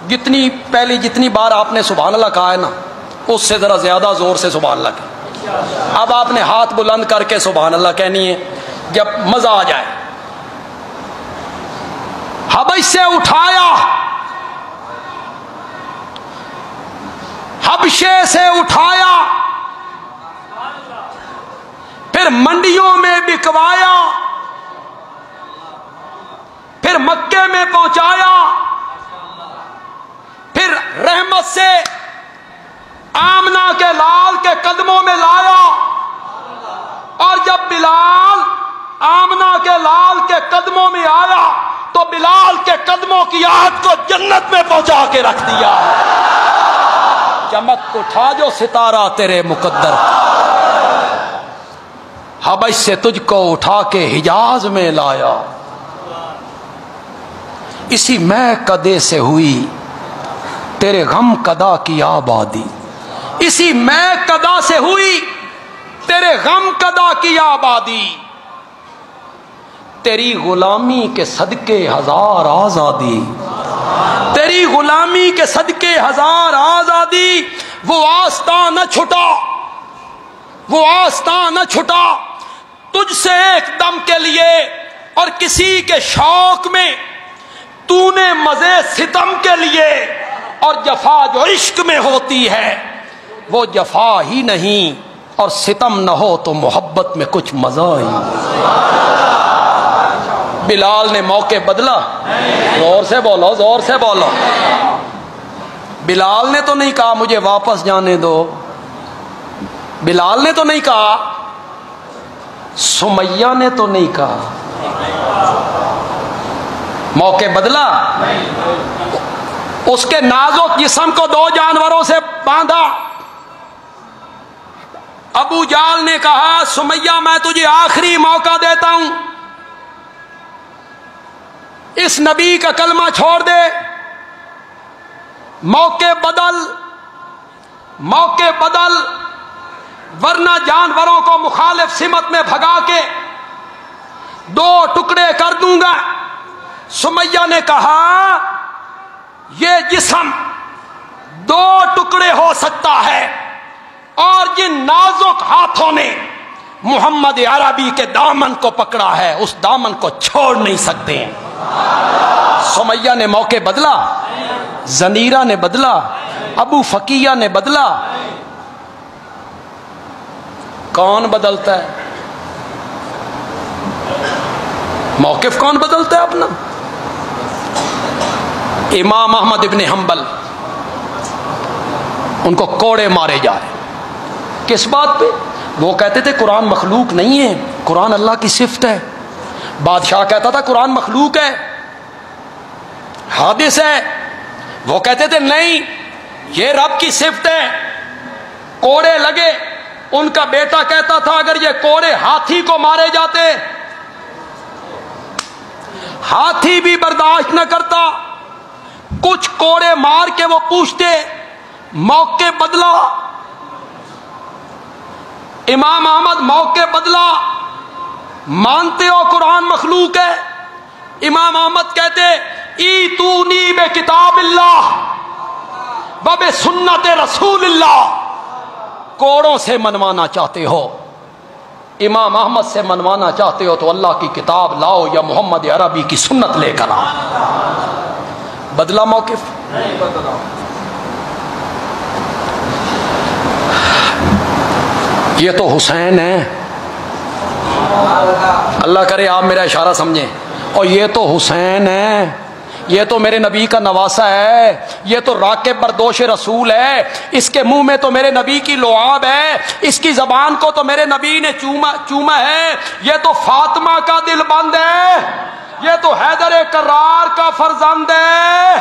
جتنی بار آپ نے سبحان اللہ کہا ہے نا، اس سے ذرا زیادہ زور سے سبحان اللہ کہا۔ اب آپ نے ہاتھ بلند کر کے سبحان اللہ کہنی ہے جب مزہ آ جائے۔ حبش سے اٹھایا، حبشے سے اٹھایا، پھر منڈیوں میں بکوایا، پھر مکے میں پہنچایا، پھر رحمت سے آمنہ کے لال کے قدموں میں لایا، اور جب بلال آمنہ کے لال کے قدموں میں آیا تو بلال کے قدموں کی آہٹ کو جنت میں پہنچا کے رکھ دیا۔ چمک اٹھا جو ستارہ تیرے مقدر، حبش سے تجھ کو اٹھا کے حجاز میں لایا، اسی میں کدے سے ہوئی تیرے غم کدا کی آبادی، اسی میں کدا سے ہوئی تیرے غم کدا کی آبادی، تیری غلامی کے صدقے ہزار آزادی، تیری غلامی کے صدقے ہزار آزادی، وہ آستاں نہ چھٹا، وہ آستاں نہ چھٹا تجھ سے ایک دم کے لیے، اور کسی کے شوق میں تو نے مزے ستم کے لیے، اور جفا جو عشق میں ہوتی ہے وہ جفا ہی نہیں، اور ستم نہ ہو تو محبت میں کچھ مزہ ہی۔ بلال نے موقع بدلا، زور سے بولو، زور سے بولو۔ بلال نے تو نہیں کہا مجھے واپس جانے دو، بلال نے تو نہیں کہا، سمیہ نے تو نہیں کہا، موقع بدلا۔ اس کے نازک جسم کو دو جانوروں سے باندھا۔ ابو جال نے کہا سمیہ میں تجھے آخری موقع دیتا ہوں، اس نبی کا کلمہ چھوڑ دے، موقع بدل، موقع بدل، ورنہ جانوروں کو مخالف سمت میں بھگا کے دو ٹکڑے کر دوں گا۔ سمیہ نے کہا یہ جسم دو ٹکڑے ہو سکتا ہے، اور جن نازک ہاتھوں نے محمد عربی کے دامن کو پکڑا ہے اس دامن کو چھوڑ نہیں سکتے۔ سمیہ نے موقع بدلا، زنیرہ نے بدلا، ابو فقیہ نے بدلا۔ کون بدلتا ہے موقف؟ کون بدلتا ہے اپنا؟ امام احمد ابن حنبل، ان کو کوڑے مارے جائے، کس بات پہ؟ وہ کہتے تھے قرآن مخلوق نہیں ہے، قرآن اللہ کی صفت ہے۔ بادشاہ کہتا تھا قرآن مخلوق ہے، حادث ہے، وہ کہتے تھے نہیں یہ رب کی صفت ہے۔ کوڑے لگے، ان کا بیٹا کہتا تھا اگر یہ کوڑے ہاتھی کو مارے جاتے ہاتھی بھی برداشت نہ کرتا، کچھ کوڑے مار کے وہ پوچھتے، موقع بدلا۔ امام احمد موقع بدلا، مانتے ہو قرآن مخلوق ہے؟ امام احمد کہتے ایتونی بے کتاب اللہ و بے سنت رسول اللہ۔ کوڑوں سے منوانا چاہتے ہو، امام احمد سے منوانا چاہتے ہو تو اللہ کی کتاب لاؤ یا محمد عربی کی سنت لے کر آؤ۔ بدلا موقف؟ نہیں بدلا۔ یہ تو حسین ہے، اللہ کرے آپ میرا اشارہ سمجھیں، اور یہ تو حسین ہے، یہ تو میرے نبی کا نواسہ ہے، یہ تو راکب بردوش رسول ہے، اس کے منہ میں تو میرے نبی کی لعاب ہے، اس کی زبان کو تو میرے نبی نے چوما ہے، یہ تو فاطمہ کا دل بند ہے، یہ تو حیدر کرار کا فرزند ہے،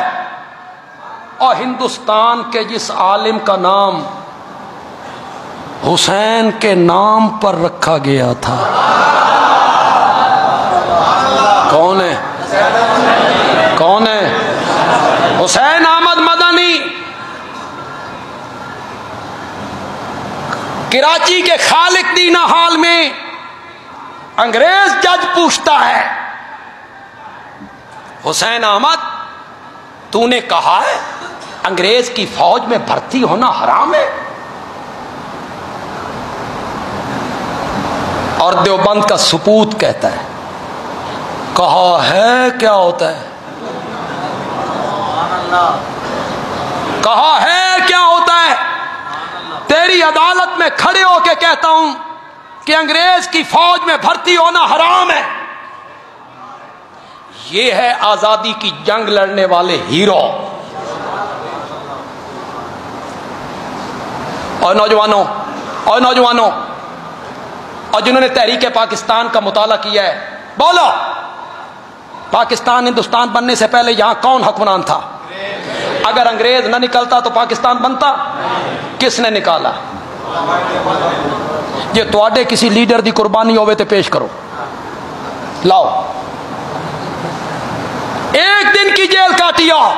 اور ہندوستان کے جس عالم کا نام حسین کے نام پر رکھا گیا تھا، کون ہے؟ کون ہے؟ حسین احمد مدنی۔ کراچی کے خالق دینا ہال میں انگریز جج پوچھتا ہے حسین احمد تو نے کہا ہے انگریز کی فوج میں بھرتی ہونا حرام ہے، اور دیوبند کا سپوت کہتا ہے کہا ہے کیا ہوتا ہے، کہا ہے کیا ہوتا ہے؟ تیری عدالت میں کھڑے ہو کے کہتا ہوں کہ انگریز کی فوج میں بھرتی ہونا حرام ہے۔ یہ ہے آزادی کی جنگ لڑنے والے ہیرو۔ اور نوجوانوں اور جنہوں نے تحریک پاکستان کا مطالعہ کیا ہے، بولو پاکستان ہندوستان بننے سے پہلے یہاں کون حکمران تھا؟ اگر انگریز نہ نکلتا تو پاکستان بنتا؟ کس نے نکالا؟ یہ تواڈے کسی لیڈر دی قربانی ہوئے تو پیش کرو، لاؤ۔ ایک دن کی جیل کاٹی ہو،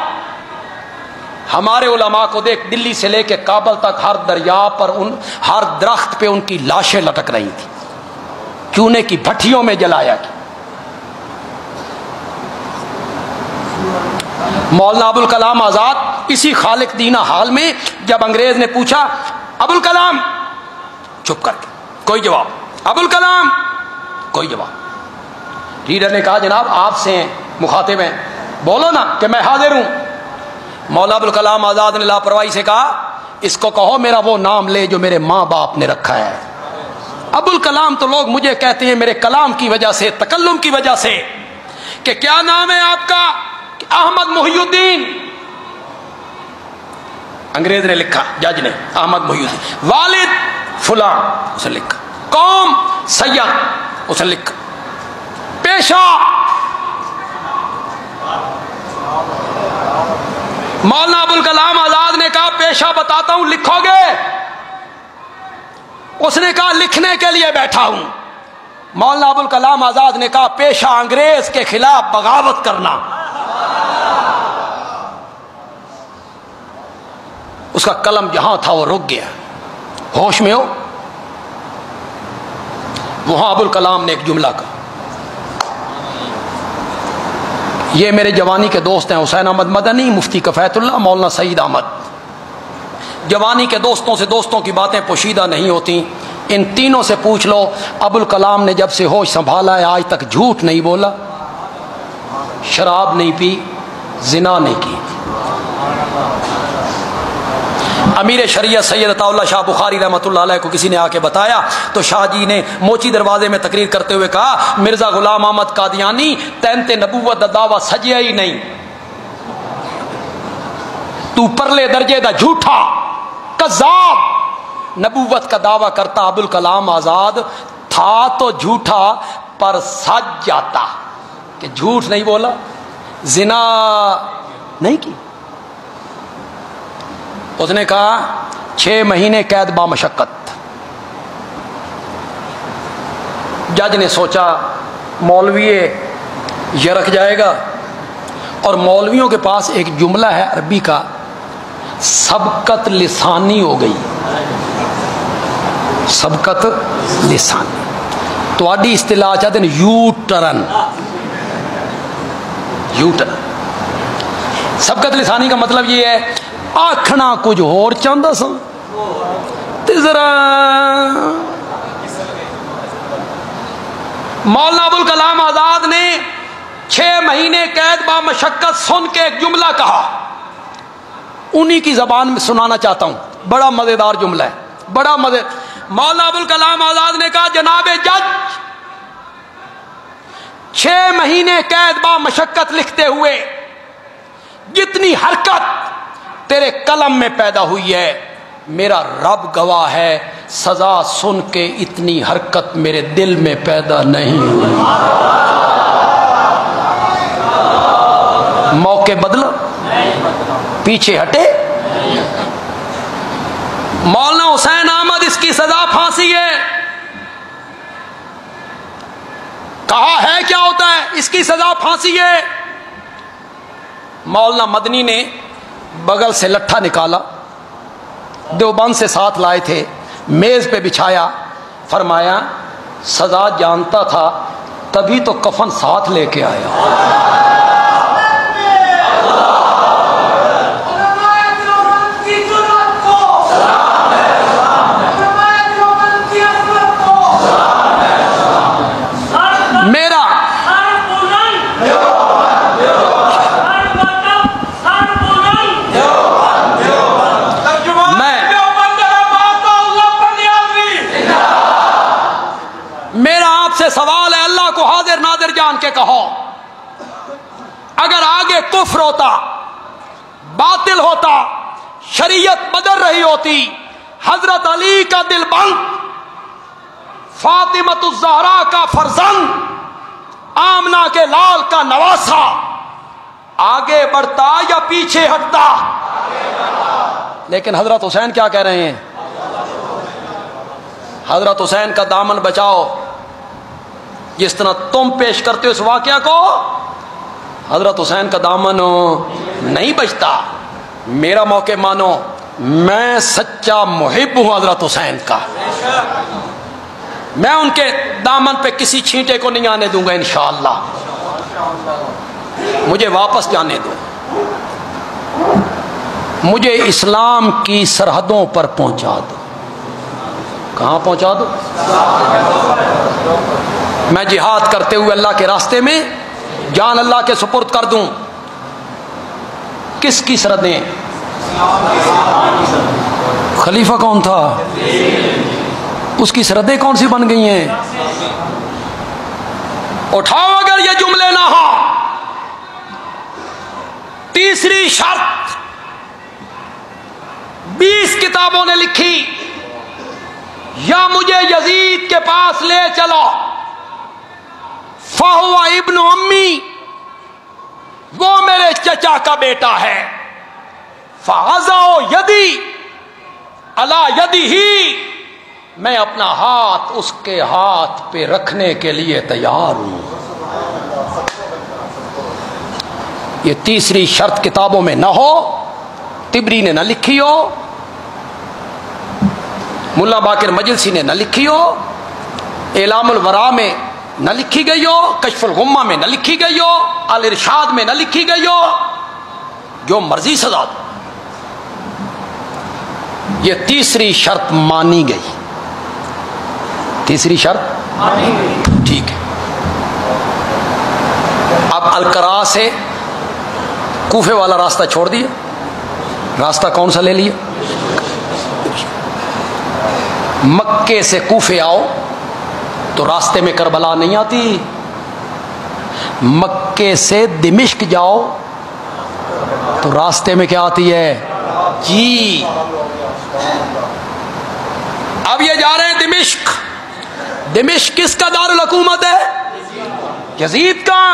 ہمارے علماء کو دیکھ، دلی سے لے کے کابل تک ہر دریا پر ہر درخت پہ ان کی لاشیں لٹک رہی تھی، چونے کی بھٹیوں میں جلایا گیا۔ مولانا ابوالکلام آزاد اسی خالق دینہ حال میں جب انگریز نے پوچھا ابوالکلام، چپ کر کے کوئی جواب، ابوالکلام کوئی جواب۔ لیڈر نے کہا جناب آپ سے ہیں، مخاطب ہیں، بولو نا کہ میں حاضر ہوں۔ مولانا ابوالکلام آزاد نے لاپرواہی سے کہا اس کو کہو میرا وہ نام لے جو میرے ماں باپ نے رکھا ہے۔ ابوالکلام تو لوگ مجھے کہتے ہیں میرے کلام کی وجہ سے، تکلم کی وجہ سے، کہ کیا نام ہے آپ کا؟ کہ احمد محی الدین۔ انگریز نے لکھا، جج نے، احمد محی الدین، والد فلاں، اسے لکھا، قوم سید، اسے لکھا، پیشہ۔ مولانا ابوالکلام آزاد نے کہا پیشہ بتاتا ہوں، لکھو گے؟ اس نے کہا لکھنے کے لیے بیٹھا ہوں۔ مولانا ابوالکلام آزاد نے کہا پیشہ انگریز کے خلاف بغاوت کرنا۔ اس کا قلم جہاں تھا وہ رک گیا۔ ہوش میں ہو؟ وہاں ابوالکلام نے ایک جملہ کہا، یہ میرے جوانی کے دوست ہیں، حسین احمد مدنی، مفتی کفایت اللہ، مولانا سعید احمد۔ جوانی کے دوستوں سے دوستوں کی باتیں پوشیدہ نہیں ہوتی، ان تینوں سے پوچھ لو ابوالکلام نے جب سے ہوش سنبھالا ہے آج تک جھوٹ نہیں بولا، شراب نہیں پی، زنا نہیں کی۔ امیر شریعت سید عطا اللہ شاہ بخاری رحمۃ اللہ علیہ کو کسی نے آ کے بتایا تو شاہ جی نے موچی دروازے میں تقریر کرتے ہوئے کہا مرزا غلام احمد قادیانی تینتے نبوت دا دعویٰ سجیا ہی نہیں، تو پرلے درجے دا جھوٹا کذاب نبوت کا دعویٰ کرتا۔ ابوالکلام آزاد تھا تو جھوٹا پر سج جاتا، کہ جھوٹ نہیں بولا، زنا نہیں کی۔ اس نے کہا 6 مہینے قید با مشقت۔ جج نے سوچا مولوی یرک جائے گا، اور مولویوں کے پاس ایک جملہ ہے عربی کا، سبقت لسانی ہو گئی، سبقت لسانی، تو اڈی اصطلاح چاہتے ہیں یو ٹرن، یو ٹرن۔ سبقت لسانی کا مطلب یہ ہے آکھنا کچھ اور چاہتا سا تے ذرا۔ مولانا ابوالکلام آزاد نے 6 مہینے قید با مشقت سن کے ایک جملہ کہا، انہی کی زبان میں سنانا چاہتا ہوں، بڑا مزیدار جملہ ہے، بڑا مزے۔ مولانا ابوالکلام آزاد نے کہا جناب جج 6 مہینے قید با مشقت لکھتے ہوئے جتنی حرکت تیرے قلم میں پیدا ہوئی ہے میرا رب گواہ ہے، سزا سن کے اتنی حرکت میرے دل میں پیدا نہیں ہوئی۔ موقع بدلا، پیچھے ہٹے۔ مولانا حسین احمد اس کی سزا پھانسی ہے، کہا ہے کیا ہوتا ہے، اس کی سزا پھانسی ہے۔ مولانا مدنی نے بغل سے لٹھا نکالا، دیوبند سے ساتھ لائے تھے، میز پہ بچھایا، فرمایا سزا جانتا تھا تبھی تو کفن ساتھ لے کے آیا۔ سوال ہے اللہ کو حاضر ناظر جان کے کہو، اگر آگے کفر ہوتا، باطل ہوتا، شریعت بدل رہی ہوتی، حضرت علی کا دل بند، فاطمہ الزہرا کا فرزند، آمنہ کے لال کا نواسا، آگے بڑھتا یا پیچھے ہٹتا؟ لیکن حضرت حسین کیا کہہ رہے ہیں؟ حضرت حسین کا دامن بچاؤ، جس طرح تم پیش کرتے ہو اس واقعہ کو، حضرت حسین کا دامن نہیں بچتا۔ میرا موقع مانو، میں سچا محب ہوں حضرت حسین کا، میں ان کے دامن پہ کسی چھینٹے کو نہیں آنے دوں گا انشاءاللہ، مجھے واپس جانے دو۔ مجھے اسلام کی سرحدوں پر پہنچا دو. کہاں پہنچا دو؟ میں جہاد کرتے ہوئے اللہ کے راستے میں جان اللہ کے سپرد کر دوں. کس کی سرحدیں؟ خلیفہ کون تھا؟ اس کی سرحدیں کون سی بن گئی ہیں؟ اٹھاؤ اگر یہ جملے نہ ہو. تیسری شرط 20 کتابوں نے لکھی، یا مجھے یزید کے پاس لے چلو، فہو ابن امی، وہ میرے چچا کا بیٹا ہے، فعزو یدی علی یدی ہی، میں اپنا ہاتھ اس کے ہاتھ پہ رکھنے کے لیے تیار ہوں. یہ تیسری شرط کتابوں میں نہ ہو، طبری نے نہ لکھی ہو، ملا باقر مجلسی نے نہ لکھی ہو، اعلام الورا میں نہ لکھی گئی ہو، کشف الغمہ میں نہ لکھی گئی ہو، الارشاد میں نہ لکھی گئی ہو، جو مرضی سزا دو. یہ تیسری شرط مانی گئی. تیسری شرط مانی گئی. ٹھیک ہے. اب القراء سے کوفے والا راستہ چھوڑ دیا. راستہ کون سا لے لیا؟ مکے سے کوفے آؤ تو راستے میں کربلا نہیں آتی. مکے سے دمشق جاؤ تو راستے میں کیا آتی ہے؟ جی. اب یہ جا رہے ہیں دمشق. دمشق کس کا دارالحکومت ہے؟ یزید کا.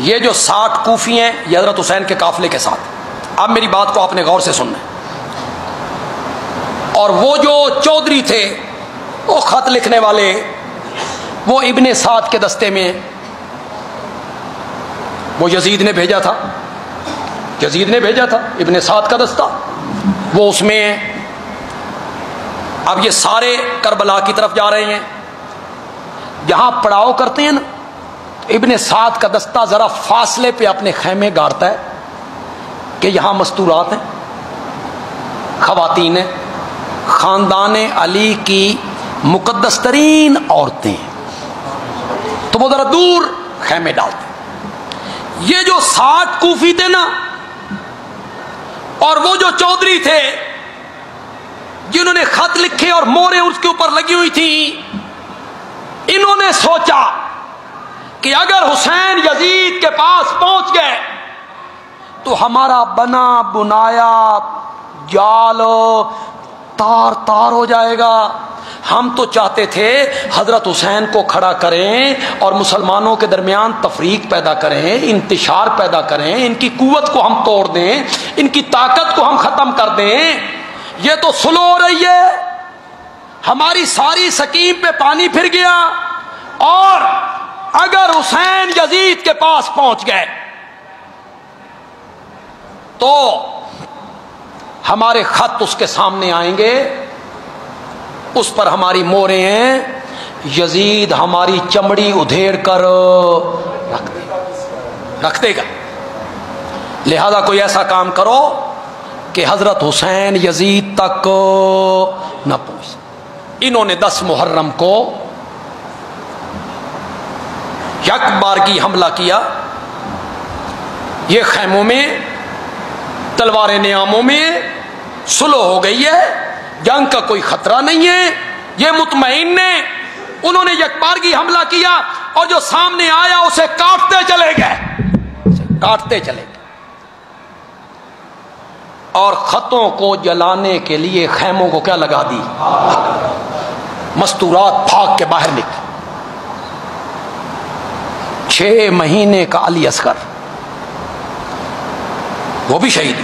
یہ جو 60 کوفی ہیں یہ حضرت حسین کے قافلے کے ساتھ. اب میری بات کو آپ نے غور سے سننا ہے. اور وہ جو چودھری تھے، وہ خط لکھنے والے، وہ ابن سعد کے دستے میں، وہ یزید نے بھیجا تھا. یزید نے بھیجا تھا ابن سعد کا دستہ، وہ اس میں. اب یہ سارے کربلا کی طرف جا رہے ہیں. جہاں پڑاؤ کرتے ہیں نا، ابن سعد کا دستہ ذرا فاصلے پہ اپنے خیمے گاڑتا ہے کہ یہاں مستورات ہیں، خواتین ہیں، خاندان علی کی مقدس ترین عورتیں، تو وہ ذرا دور خیمے ڈالتے. یہ جو 60 کوفی تھے نا، اور وہ جو چودھری تھے جنہوں نے خط لکھے اور موریں اس کے اوپر لگی ہوئی تھی، انہوں نے سوچا کہ اگر حسین یزید کے پاس پہنچ گئے تو ہمارا بنا بنایا جال تار تار ہو جائے گا. ہم تو چاہتے تھے حضرت حسین کو کھڑا کریں اور مسلمانوں کے درمیان تفریق پیدا کریں، انتشار پیدا کریں، ان کی قوت کو ہم توڑ دیں، ان کی طاقت کو ہم ختم کر دیں. یہ تو سلو ہو رہی ہے، ہماری ساری سکیم پہ پانی پھر گیا. اور اگر حسین یزید کے پاس پہنچ گئے تو ہمارے خط اس کے سامنے آئیں گے، اس پر ہماری موریں ہیں، یزید ہماری چمڑی ادھیڑ کر رکھ دے گا. لہذا کوئی ایسا کام کرو کہ حضرت حسین یزید تک نہ پہنچ. انہوں نے 10 محرم کو یک بار کی حملہ کیا. یہ خیموں میں، تلواریں نیاموں میں، سلو ہو گئی ہے، جنگ کا کوئی خطرہ نہیں ہے، یہ مطمئن نے. انہوں نے یک بار کی حملہ کیا اور جو سامنے آیا اسے کاٹتے چلے گئے، کاٹتے چلے گئے. اور خطوں کو جلانے کے لیے خیموں کو کیا لگا دی؟ مستورات بھاگ کے باہر نکلی. 6 مہینے کا علی اصغر وہ بھی شہید،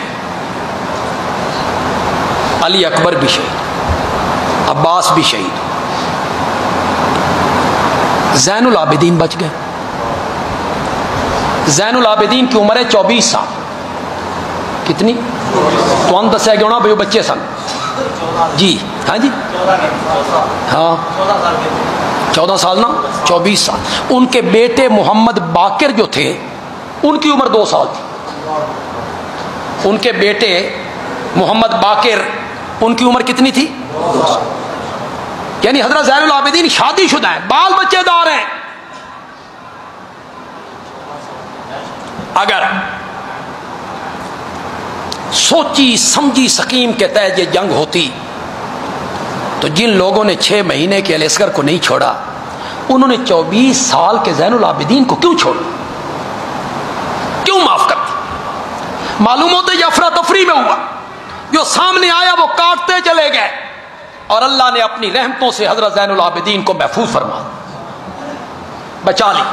علی اکبر بھی شہید، عباس بھی شہید، زین العابدین بچ گئے. زین العابدین کی عمر ہے 24 سال. کتنی؟ تو ہم دسیا گیا بھائی بچے سن. جی ہاں جی ہاں 14 سال نا، 24 سال. ان کے بیٹے محمد باقر جو تھے ان کی عمر 2 سال تھی. ان کے بیٹے محمد باقر، ان کی عمر کتنی تھی؟ یعنی حضرت زین العابدین شادی شدہ ہیں، بال بچے دار ہیں. اگر سوچی سمجھی سکیم کے تحت یہ جنگ ہوتی تو جن لوگوں نے 6 مہینے کے علی اصغر کو نہیں چھوڑا، انہوں نے 24 سال کے زین العابدین کو کیوں چھوڑا؟ کیوں معاف کر دی؟ معلوم ہوتا ہے یہ افراتفری میں ہوا، جو سامنے آیا وہ کاٹتے چلے گئے، اور اللہ نے اپنی رحمتوں سے حضرت زین العابدین کو محفوظ فرما بچا لی.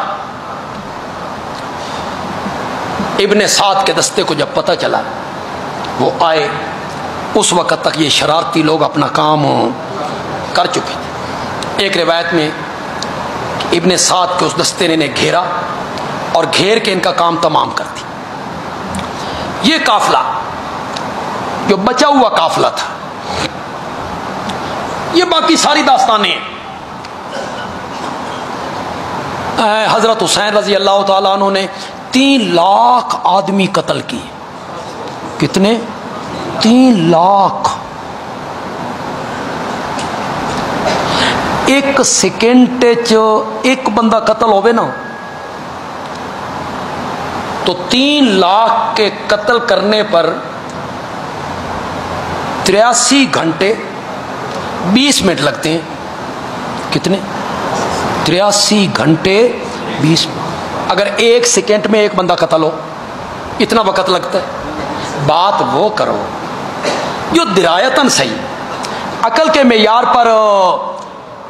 ابن سعد کے دستے کو جب پتہ چلا وہ آئے، اس وقت تک یہ شرارتی لوگ اپنا کام کر چکے تھے. ایک روایت میں ابن سعد کے اس دستے نے انہیں گھیرا اور گھیر کے ان کا کام تمام کر دی. یہ قافلہ جو بچا ہوا قافلہ تھا، یہ باقی ساری داستانیں ہیں. حضرت حسین رضی اللہ تعالیٰ عنہ نے 3 لاکھ آدمی قتل کیے. کتنے؟ 3 لاکھ. ایک سیکنڈ ایک بندہ قتل ہوئے نا تو 3 لاکھ کے قتل کرنے پر 83 گھنٹے 20 منٹ لگتے ہیں. کتنے؟ 83 گھنٹے 20. اگر ایک سیکنڈ میں ایک بندہ قتل ہو اتنا وقت لگتا ہے. بات وہ کرو جو درایتاً صحیح، عقل کے معیار پر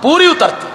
پوری اترتی.